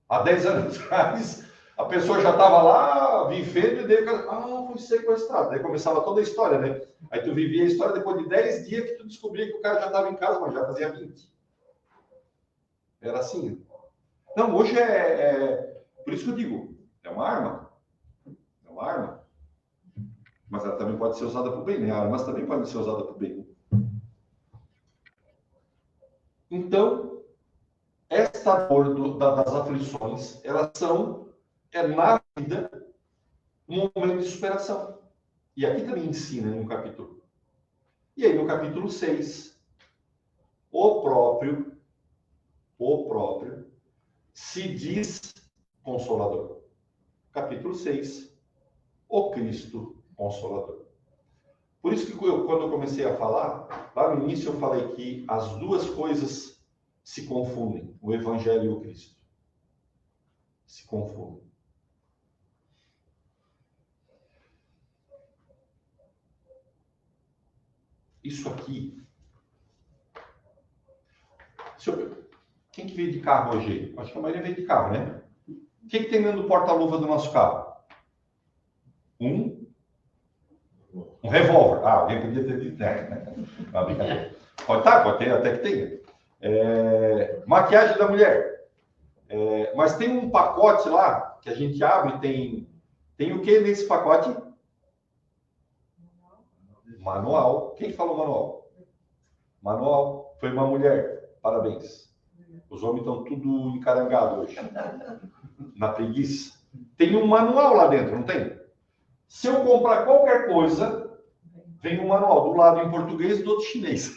Há 10 anos atrás, a pessoa já estava lá, vivendo, e daí foi sequestrado. Daí começava toda a história, né? Aí tu vivia a história depois de 10 dias que tu descobria que o cara já estava em casa, mas já fazia 20. Era assim. Não, hoje por isso que eu digo, é uma arma. É uma arma. Mas ela também pode ser usada para o bem, né? Armas também podem ser usadas para o bem. Então, esta dor das aflições, elas são, na vida, um momento de superação. E aqui também ensina em um capítulo. E aí no capítulo 6, o próprio se diz Consolador. Capítulo 6, o Cristo Consolador. Por isso que quando eu comecei a falar, lá no início eu falei que as duas coisas se confundem, o Evangelho e o Cristo. Se confundem. Isso aqui. Quem que veio de carro hoje? Acho que a maioria veio de carro, né? O que tem dentro do porta-luva do nosso carro? Um revólver. Alguém podia ter dito, né? Uma brincadeira. Pode ter, até que tenha. Maquiagem da mulher. Mas tem um pacote lá que a gente abre, tem o que nesse pacote? Manual. Quem falou manual? Manual. Foi uma mulher. Parabéns. Os homens estão tudo encarangados hoje. Na preguiça. Tem um manual lá dentro, não tem? Se eu comprar qualquer coisa, vem um manual. Do lado em português e do outro chinês.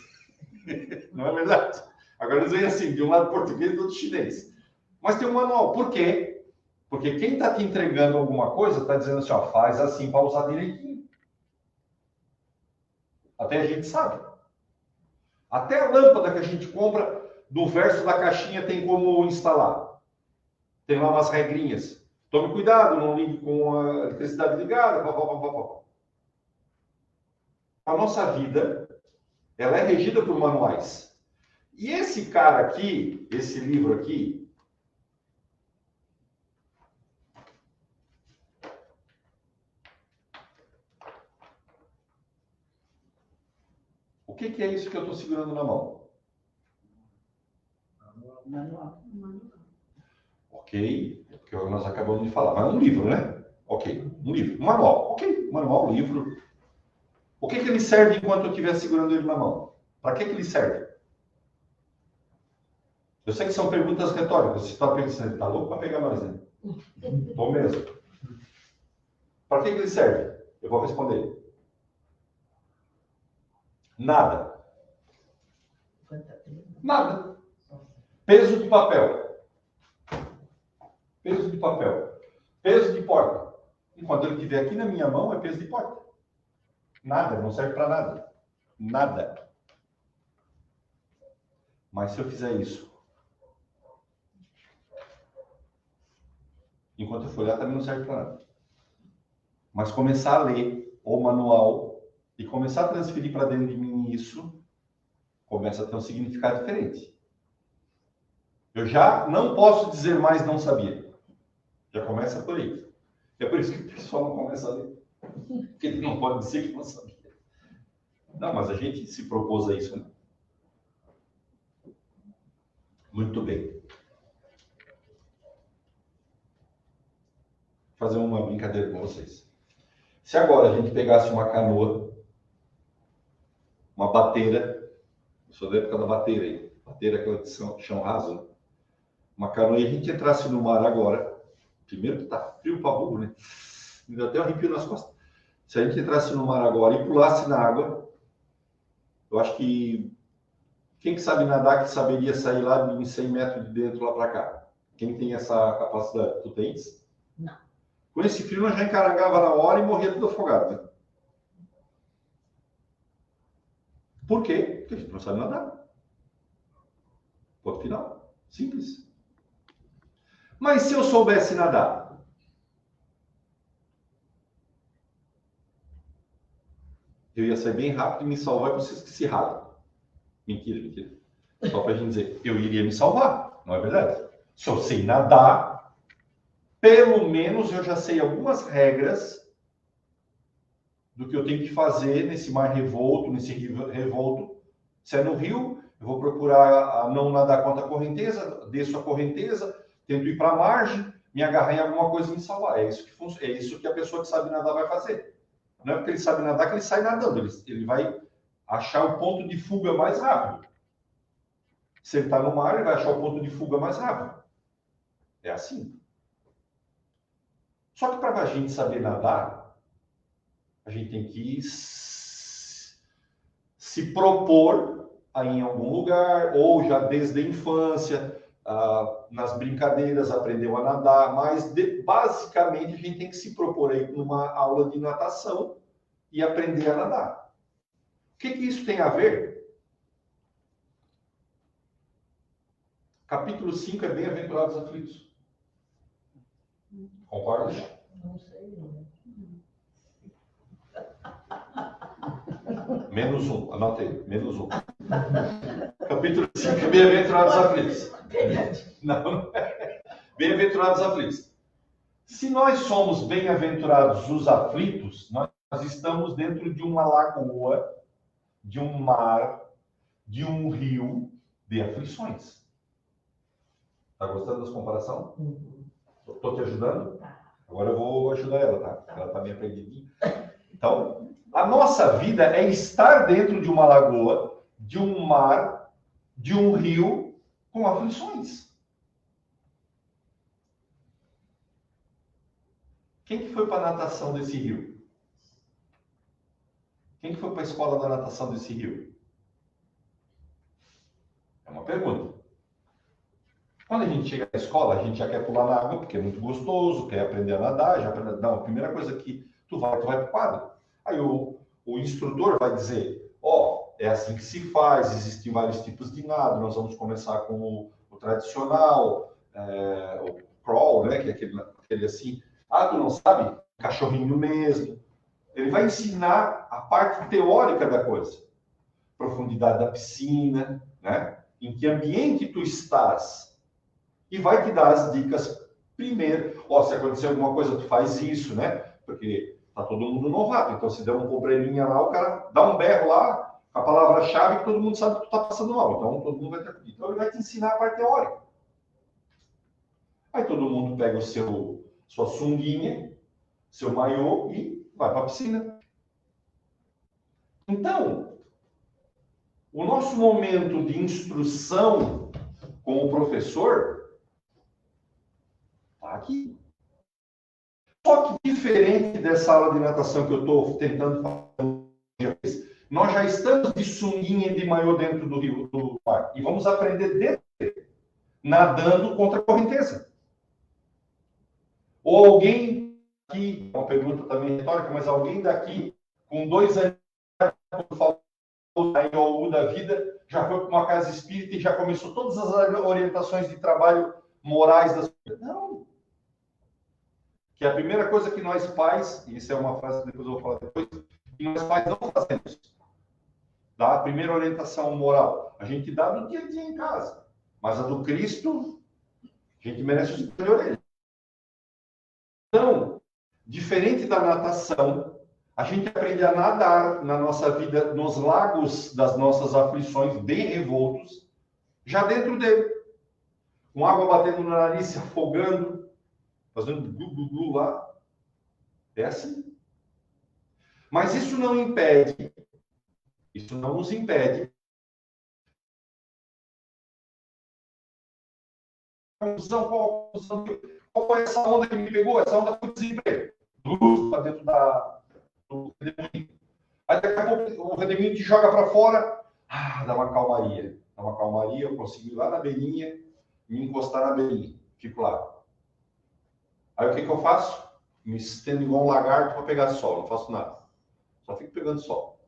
Não é verdade? Agora eles vêm assim, de um lado português e do outro chinês. Mas tem um manual. Por quê? Porque quem está te entregando alguma coisa está dizendo assim, faz assim para usar direitinho. Até a gente sabe. Até a lâmpada que a gente compra, do verso da caixinha tem como instalar. Tem lá umas regrinhas. Tome cuidado, não ligue com a eletricidade ligada. A nossa vida, ela é regida por manuais. E esse cara aqui, esse livro aqui, o que é isso que eu estou segurando na mão? Manual. Ok, é porque nós acabamos de falar. Mas é um livro, né? Ok, um livro. Um manual. Ok, manual, livro. O que ele serve enquanto eu estiver segurando ele na mão? Para que ele serve? Eu sei que são perguntas retóricas. Você está pensando, está louco para pegar nós, né? Estou mesmo. Para que ele serve? Eu vou responder. Nada. Nada. Peso de papel. Peso de papel. Peso de porta. Enquanto ele estiver aqui na minha mão, é peso de porta. Nada, não serve para nada. Nada. Mas se eu fizer isso, enquanto eu for olhar, também não serve para nada. Mas começar a ler o manual e começar a transferir para dentro de mim isso, começa a ter um significado diferente. Eu já não posso dizer mais não sabia. Já começa por aí. É por isso que o pessoal não começa a ler. Porque ele não pode dizer que não sabia. Não, mas a gente se propôs a isso, né? Muito bem. Vou fazer uma brincadeira com vocês. Se agora a gente pegasse uma canoa, uma bateira, eu sou da época da bateira aí, bateira aquela de chão raso, né? Uma canoa e a gente entrasse no mar agora, primeiro que tá frio para burro, né? Me deu até um arrepio nas costas. Se a gente entrasse no mar agora e pulasse na água, eu acho que quem que sabe nadar que saberia sair lá de 100 metros de dentro lá para cá? Quem tem essa capacidade? Tu tens? Não. Com esse frio nós já encarangava na hora e morria tudo afogado, né? Por quê? Porque a gente não sabe nadar. Ponto final. Simples. Mas se eu soubesse nadar? eu ia sair bem rápido e me salvar para vocês que se ralam. Mentira, mentira. Só para a gente dizer, eu iria me salvar, não é verdade? Se eu sei nadar, pelo menos eu já sei algumas regras do que eu tenho que fazer nesse mar revolto, nesse rio revolto. Se é no rio, eu vou procurar não nadar contra a correnteza, desço a correnteza, tento ir para a margem, me agarrar em alguma coisa e me salvar. É isso que a pessoa que sabe nadar vai fazer. Não é porque ele sabe nadar que ele sai nadando, ele vai achar o ponto de fuga mais rápido. Se ele está no mar, ele vai achar o ponto de fuga mais rápido. É assim. Só que para a gente saber nadar, a gente tem que se propor a ir em algum lugar, ou já desde a infância, nas brincadeiras, aprendeu a nadar, mas basicamente a gente tem que se propor aí numa aula de natação e aprender a nadar. O que isso tem a ver? Capítulo 5 é Bem-aventurados aflitos. Concorda? Não sei, não. Menos um, anota aí, menos um. Capítulo 5 é Bem-aventurados aflitos. Não é. Bem-aventurados aflitos. Se nós somos bem-aventurados os aflitos, nós estamos dentro de uma lagoa, de um mar, de um rio de aflições. Tá gostando dessa comparação? Estou te ajudando? Agora eu vou ajudar ela, tá? Ela tá bem aprendidinha. Então, a nossa vida é estar dentro de uma lagoa, de um mar, de um rio com aflições. Quem que foi para a natação desse rio? Quem que foi para a escola da natação desse rio? É uma pergunta. Quando a gente chega na escola, a gente já quer pular na água, porque é muito gostoso, quer aprender a nadar, já aprende... Não, a primeira coisa que tu vai para o quadro. Aí o instrutor vai dizer, é assim que se faz, existem vários tipos de nado, nós vamos começar com o tradicional, o crawl, né, que é aquele assim, tu não sabe? Cachorrinho mesmo. Ele vai ensinar a parte teórica da coisa, profundidade da piscina, né? Em que ambiente tu estás, e vai te dar as dicas primeiro. Se acontecer alguma coisa, tu faz isso, né? Porque tá todo mundo novato. Então, se der um probleminha lá, o cara dá um berro lá, com a palavra-chave, que todo mundo sabe que tu tá passando mal. Então, todo mundo vai ter... Então, ele vai te ensinar a parte teórica. Aí, todo mundo pega sua sunguinha, seu maiô e vai para a piscina. Então, o nosso momento de instrução com o professor está aqui. Só que diferente dessa aula de natação que eu estou tentando fazer, nós já estamos de sunguinha e de maiô dentro do rio, do mar. E vamos aprender dentro, nadando contra a correnteza. Ou alguém aqui, uma pergunta também retórica, mas alguém daqui, com 2 anos, quando falou da IOU da vida, já foi para uma casa espírita e já começou todas as orientações de trabalho morais das coisas. Não. Que a primeira coisa que nós pais, e isso é uma frase que depois eu vou falar depois, que nós pais não fazemos. Dá a primeira orientação moral. A gente dá do dia a dia em casa. Mas a do Cristo, a gente merece o superior a ele. Então, diferente da natação, a gente aprende a nadar na nossa vida, nos lagos das nossas aflições, bem revoltos, já dentro dele. Com água batendo no nariz, se afogando, fazendo glu-glu-glu lá. É assim. Mas isso não nos impede. Qual foi essa onda que me pegou? Essa onda foi desemprego. Luz para dentro do redemoinho. Aí daqui a pouco o redemoinho te joga para fora. Dá uma calmaria. Dá uma calmaria, eu consigo ir lá na beirinha, me encostar na beirinha. Fico lá. Aí o que eu faço? Me estendo igual um lagarto para pegar sol. Não faço nada. Só fico pegando sol.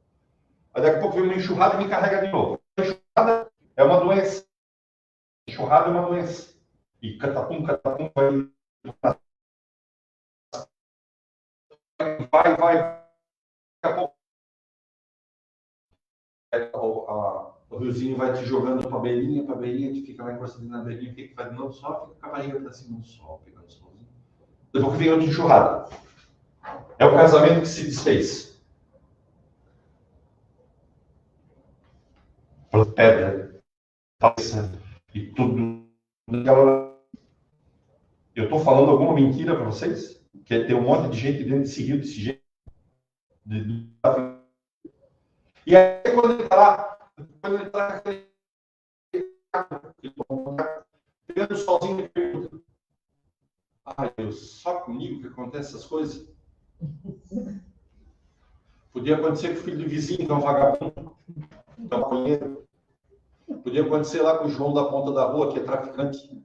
Aí daqui a pouco vem uma enxurrada e me carrega de novo. A enxurrada é uma doença. Enxurrada é uma doença. E catapum, vai. Daqui a pouco o riozinho vai te jogando para a beirinha, tu fica lá encostadinho na beirinha, fica fazendo sol, fica com a barriga para cima do sol, pegando solzinho. Depois que vem outra enxurrada. É o casamento que se desfez. Pedra, falsa e tudo. Eu estou falando alguma mentira para vocês? Que tem um monte de gente dentro desse rio, desse jeito. E aí, quando ele está pegando o solzinho, ele pergunta: ai, Deus, só comigo que acontece essas coisas? Podia acontecer com o filho do vizinho, que é um vagabundo, que é um maconheiro. Podia acontecer lá com o João da ponta da rua, que é traficante.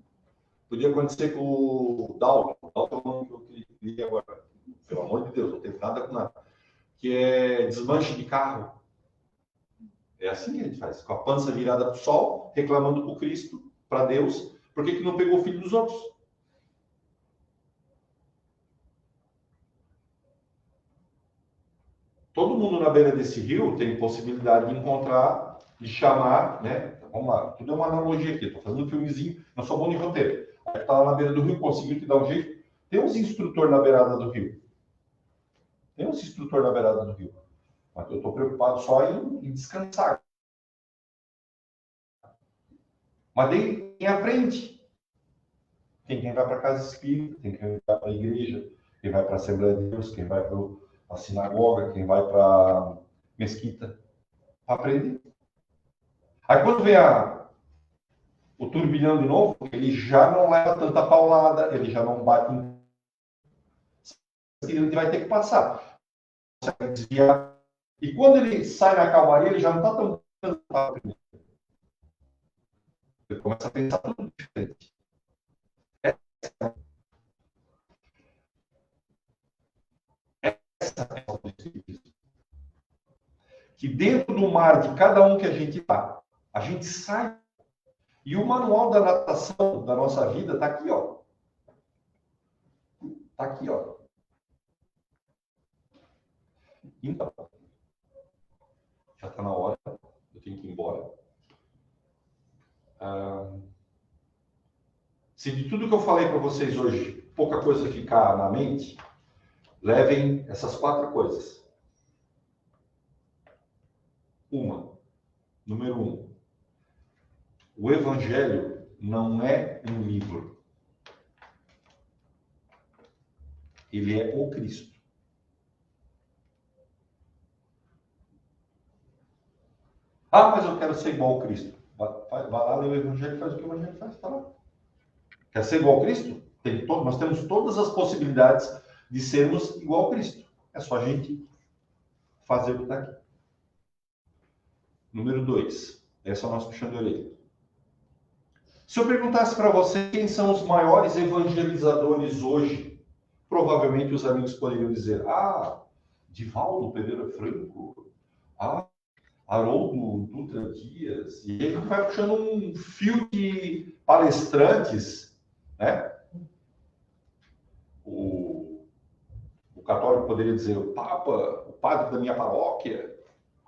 Podia acontecer com o Dalton. Dalton é o nome que eu queria agora. Pelo amor de Deus, não tem nada com nada. Que é desmanche de carro. É assim que a gente faz. Com a pança virada para o sol, reclamando para o Cristo, para Deus, por que não pegou o filho dos outros? Todo mundo na beira desse rio tem possibilidade de encontrar, de chamar, né? Vamos lá, tudo é uma analogia aqui. Estou fazendo um filmezinho, não sou bom de roteiro. Aí está lá na beira do rio, conseguiu te dar um jeito. Tem uns instrutores na beirada do rio. Tem uns instrutores na beirada do rio. Mas eu estou preocupado só em descansar. Mas daí quem aprende? Tem quem vai para a casa espírita, tem quem vai para a igreja, quem vai para a Assembleia de Deus, quem vai para a sinagoga, quem vai para a mesquita, para aprender. Aí quando vem o turbilhão de novo, ele já não leva tanta paulada, ele já não bate em... Ele vai ter que passar. Você vai desviar. E quando ele sai na calmaria, ele já não está tão cansado. Ele começa a pensar tudo diferente. Essa é a espiritismo. Que dentro do mar de cada um que a gente está, a gente sai. E o manual da natação da nossa vida está aqui, ó. Está aqui, ó. Então, já está na hora, eu tenho que ir embora. Se de tudo que eu falei para vocês hoje, pouca coisa ficar na mente, levem essas 4 coisas. Número 1, o Evangelho não é um livro. Ele é o Cristo. Ah, mas eu quero ser igual ao Cristo. Vai lá, lê o Evangelho e faz o que o Evangelho faz, tá lá. Quer ser igual ao Cristo? Nós temos todas as possibilidades de sermos igual ao Cristo. É só a gente fazer o que está aqui. Número 2. Esse é o nosso puxão de orelha. Se eu perguntasse para você quem são os maiores evangelizadores hoje, provavelmente os amigos poderiam dizer: ah, Divaldo Pereira Franco, ah, Haroldo Dutra Dias. E ele vai puxando um fio de palestrantes, né? O católico poderia dizer o Papa, o padre da minha paróquia.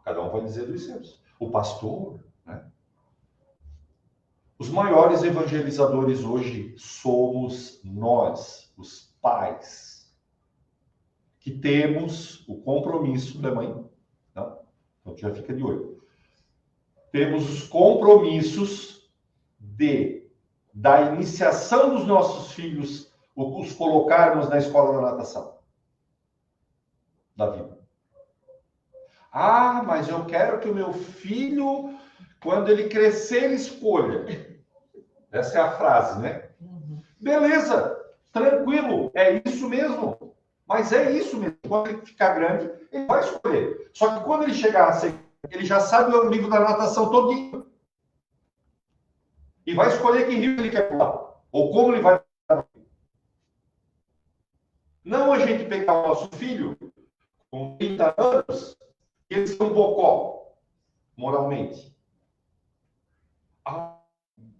Cada um vai dizer dos seus. O pastor, né? Os maiores evangelizadores hoje somos nós, os pais, que temos o compromisso da mãe. Não? Então já fica de olho. Temos os compromissos da iniciação dos nossos filhos, os colocarmos na escola da natação da vida. Ah, mas eu quero que o meu filho, quando ele crescer, ele escolha. Essa é a frase, né? Beleza, tranquilo, é isso mesmo. Mas é isso mesmo. Quando ele ficar grande, ele vai escolher. Só que quando ele chegar a ser, ele já sabe o livro da natação todinho. E vai escolher que rio ele quer pular. Ou como ele vai pular. Não a gente pegar o nosso filho com 30 anos e ele ser um bocó, moralmente. Ah,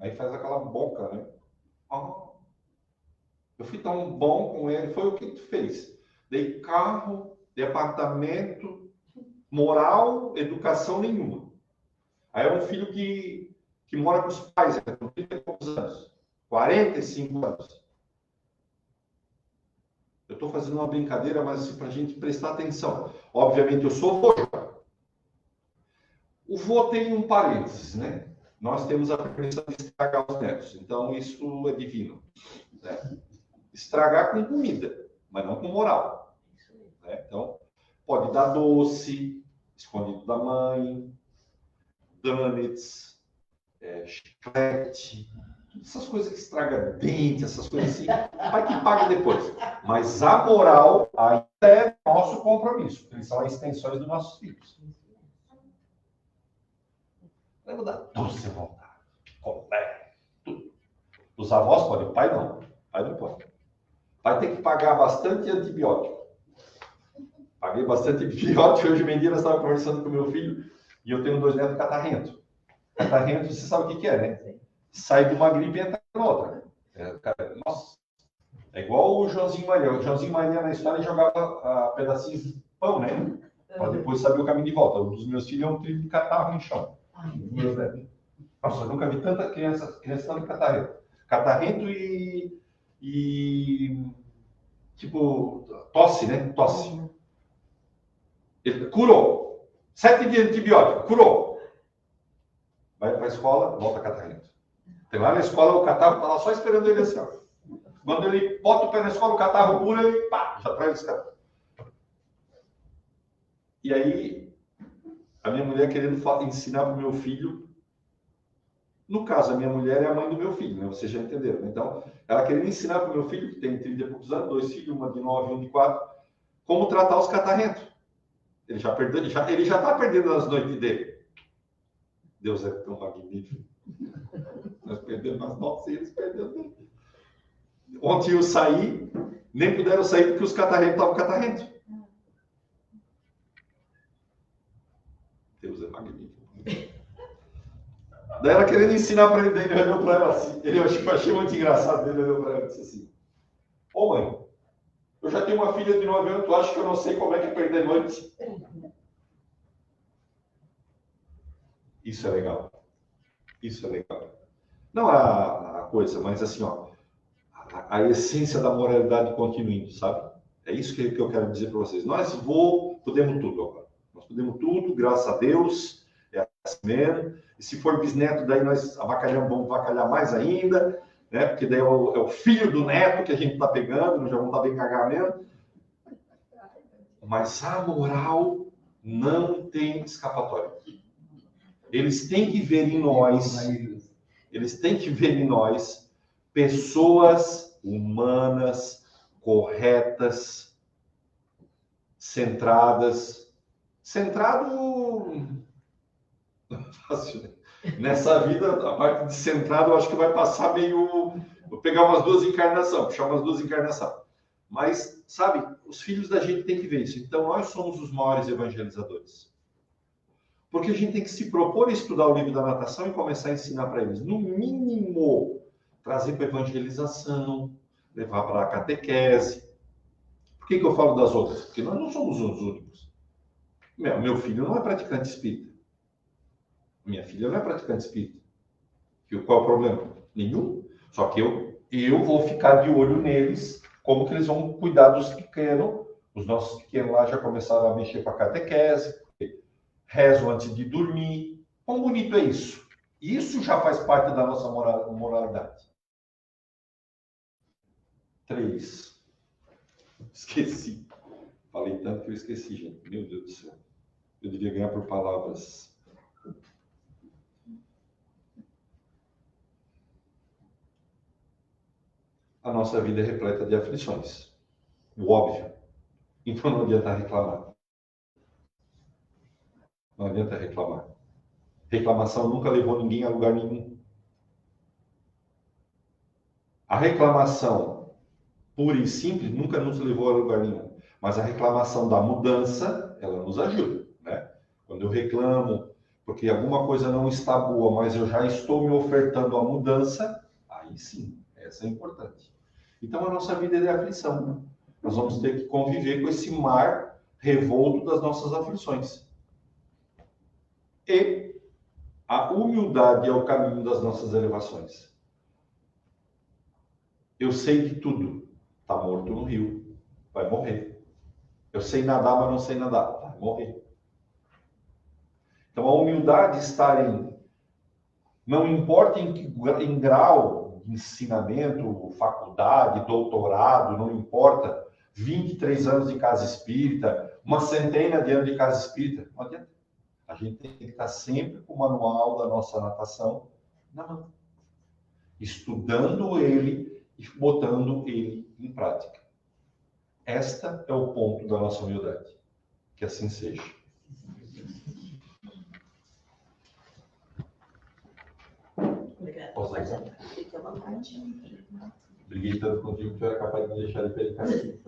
aí faz aquela boca, né? Ah, eu fui tão bom com ele. Foi o que tu fez. Dei carro, departamento, moral, educação nenhuma. Aí é um filho que mora com os pais, com 30 e poucos anos, 45 anos. Eu estou fazendo uma brincadeira, mas assim, para a gente prestar atenção. Obviamente, eu sou vô. O vô tem um parênteses, né? Nós temos a permissão de estragar os netos. Então, isso é divino. Né? Estragar com comida, mas não com moral. Né? Então, pode dar doce, escondido da mãe, donuts, chiclete, essas coisas que estragam dente, essas coisas assim, vai que paga depois. Mas a moral ainda é nosso compromisso, porque eles são as extensões dos nossos filhos. Lembra da doce vontade, picolé, tudo. Os avós podem, o pai não. O pai não pode. O pai tem que pagar bastante antibiótico. Paguei bastante antibiótico. Hoje em dia eu estava conversando com meu filho e eu tenho 2 netos catarrentos. Catarrento, você sabe o que é, né? Sai de uma gripe e entra na outra. Nossa, é igual o Joãozinho Maria. O Joãozinho Maria na história jogava pedacinhos de pão, né? Para depois saber o caminho de volta. Um dos meus filhos é um trilho de catarro no chão. Nossa, eu nunca vi tanta criança de catarrento. Catarrento e tipo, tosse, né? Tosse. Ele curou. 7 dias de antibiótico, curou. Vai para a escola, volta catarrento. Tem lá na escola, o catarro está lá só esperando ele assim, ó. Quando ele bota o pé na escola, o catarro pula, ele pá, já traz esse catarro. E aí, a minha mulher querendo ensinar para o meu filho, no caso, a minha mulher é a mãe do meu filho, né? Vocês já entenderam. Então, ela querendo ensinar para o meu filho, que tem 30 e poucos anos, 2 filhos, uma de 9 e um de 4, como tratar os catarrentos. Ele já está perdendo as noites dele. Deus é tão magnífico. Nós perdemos as nossas e eles perderam. Ontem eu saí, nem puderam sair porque os catarrentos estavam catarrentos. Deus é magnífico. Daí ela querendo ensinar para ele, daí ele olhou para ela assim. Eu achei muito engraçado, ele olhou para ela e disse assim: ô mãe, eu já tenho uma filha de 9 anos, tu acha que eu não sei como é que perder noite? Isso é legal. Isso é legal. Não a coisa, mas assim, ó, a essência da moralidade continuando, sabe? É isso que eu quero dizer para vocês. Nós podemos tudo agora. Nós podemos tudo, graças a Deus. É assim mesmo. E se for bisneto, daí nós avacalhamos, vamos avacalhar mais ainda, né? Porque daí é o filho do neto que a gente está pegando, nós já vamos estar bem cagar mesmo. Mas a moral não tem escapatória. Eles têm que ver em nós, pessoas humanas, corretas, centradas. Centrado, fácil. Nessa vida, a parte de centrado, eu acho que vai passar meio... Vou pegar umas 2 encarnações, puxar umas 2 encarnações. Mas, sabe, os filhos da gente têm que ver isso. Então, nós somos os maiores evangelizadores. Porque a gente tem que se propor a estudar o livro da natação e começar a ensinar para eles. No mínimo, trazer para a evangelização, levar para a catequese. Por que eu falo das outras? Porque nós não somos os únicos. Meu filho não é praticante espírita. Minha filha não é praticante espírita. Qual é o problema? Nenhum. Só que eu vou ficar de olho neles, como que eles vão cuidar dos pequenos. Os nossos pequenos lá já começaram a mexer com a catequese. Rezo antes de dormir. Quão bonito é isso? Isso já faz parte da nossa moralidade. 3. Esqueci. Falei tanto que eu esqueci, gente. Meu Deus do céu. Eu devia ganhar por palavras. A nossa vida é repleta de aflições. O óbvio. Então não adianta reclamar. Não adianta reclamar. Reclamação nunca levou ninguém a lugar nenhum. A reclamação pura e simples nunca nos levou a lugar nenhum. Mas a reclamação da mudança, ela nos ajuda, né? Quando eu reclamo porque alguma coisa não está boa, mas eu já estou me ofertando a mudança, aí sim, essa é importante. Então a nossa vida é de aflição. Nós vamos ter que conviver com esse mar revolto das nossas aflições. E A humildade é o caminho das nossas elevações. Eu sei de tudo. Está morto no rio. Vai morrer. Eu sei nadar, mas não sei nadar. Vai morrer. Então, a humildade está em... Não importa em grau de ensinamento, faculdade, doutorado, não importa. 23 anos de casa espírita, uma centena de anos de casa espírita. Não adianta. A gente tem que estar sempre com o manual da nossa natação na mão. Estudando ele e botando ele em prática. Esta é o ponto da nossa humildade. Que assim seja. Obrigada. Posso ir? Fique à vontade. Briguei tanto contigo que tu era capaz de me deixar ele pelo caminho.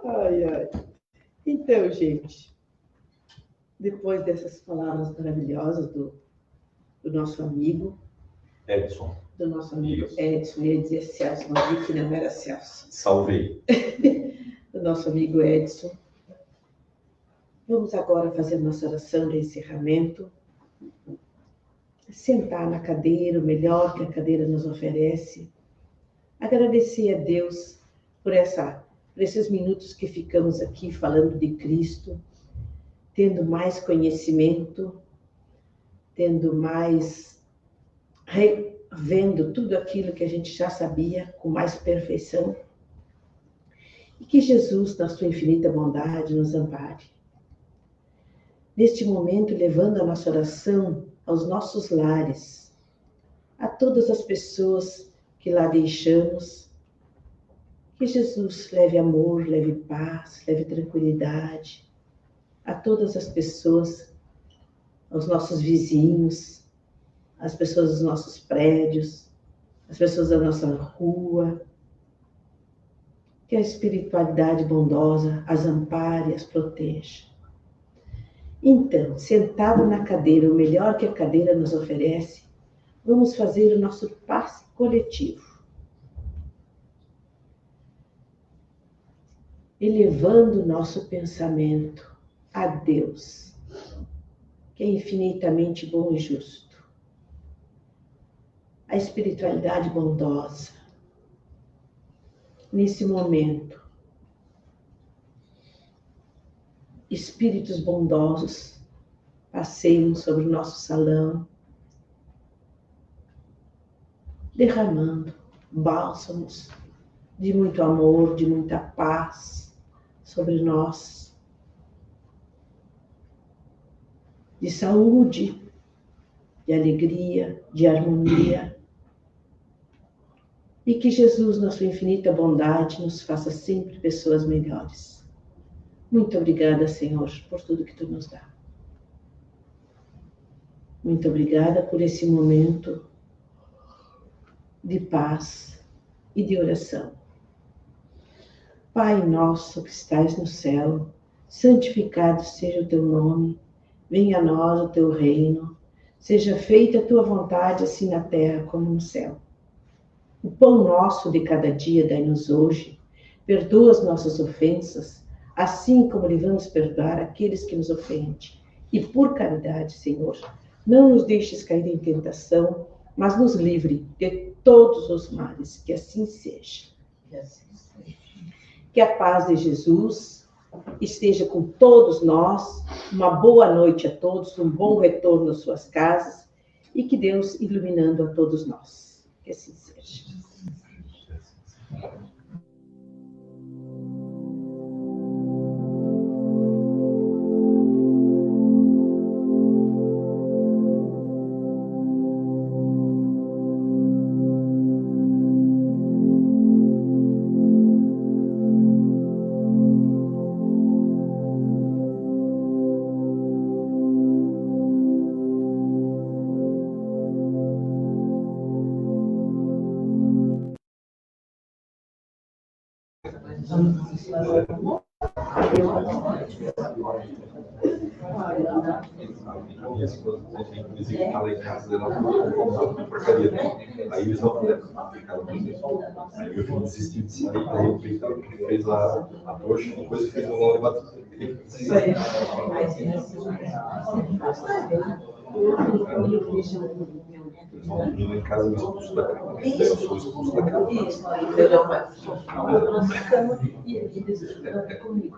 Ai, ai. Então, gente, depois dessas palavras maravilhosas do nosso amigo, Edson, do nosso amigo Isso. Edson, eu ia dizer Celso, mas vi que não era Celso, salvei. do nosso amigo Edson. Vamos agora fazer nossa oração de encerramento. Sentar na cadeira, o melhor que a cadeira nos oferece. Agradecer a Deus por esses minutos que ficamos aqui falando de Cristo, tendo mais conhecimento, tendo mais... vendo tudo aquilo que a gente já sabia com mais perfeição. E que Jesus, na sua infinita bondade, nos ampare. Neste momento, levando a nossa oração aos nossos lares, a todas as pessoas que lá deixamos, que Jesus leve amor, leve paz, leve tranquilidade a todas as pessoas, aos nossos vizinhos, as pessoas dos nossos prédios, as pessoas da nossa rua. Que a espiritualidade bondosa as ampare, as proteja. Então, sentado na cadeira, o melhor que a cadeira nos oferece, vamos fazer o nosso passe coletivo. Elevando o nosso pensamento a Deus, que é infinitamente bom e justo. A espiritualidade bondosa. Nesse momento, espíritos bondosos passeiam sobre o nosso salão, derramando bálsamos de muito amor, de muita paz sobre nós, de saúde, de alegria, de harmonia. E que Jesus, na sua infinita bondade, nos faça sempre pessoas melhores. Muito obrigada, Senhor, por tudo que Tu nos dá. Muito obrigada por esse momento de paz e de oração. Pai nosso que estais no céu, santificado seja o Teu nome, venha a nós o Teu reino, seja feita a Tua vontade, assim na terra como no céu. O pão nosso de cada dia dai-nos hoje, perdoa as nossas ofensas, assim como devemos perdoar aqueles que nos ofendem. E por caridade, Senhor, não nos deixes cair em tentação, mas nos livre de todos os males, que assim seja. Que a paz de Jesus esteja com todos nós, uma boa noite a todos, um bom retorno às suas casas, e que Deus iluminando a todos nós. Que assim seja. Minha esposa, inclusive, fala em casa dela, porcaria. Aí eles não aplicaram para isso. Aí meu filho desistiu de sair, daí eu fiz, ele fez a trouxa, depois fez uma levada. Isso aí. Eles vão dormir em casa e expulso da cama. Eu sou expulso da cama. Isso, então já faz. E eles comigo.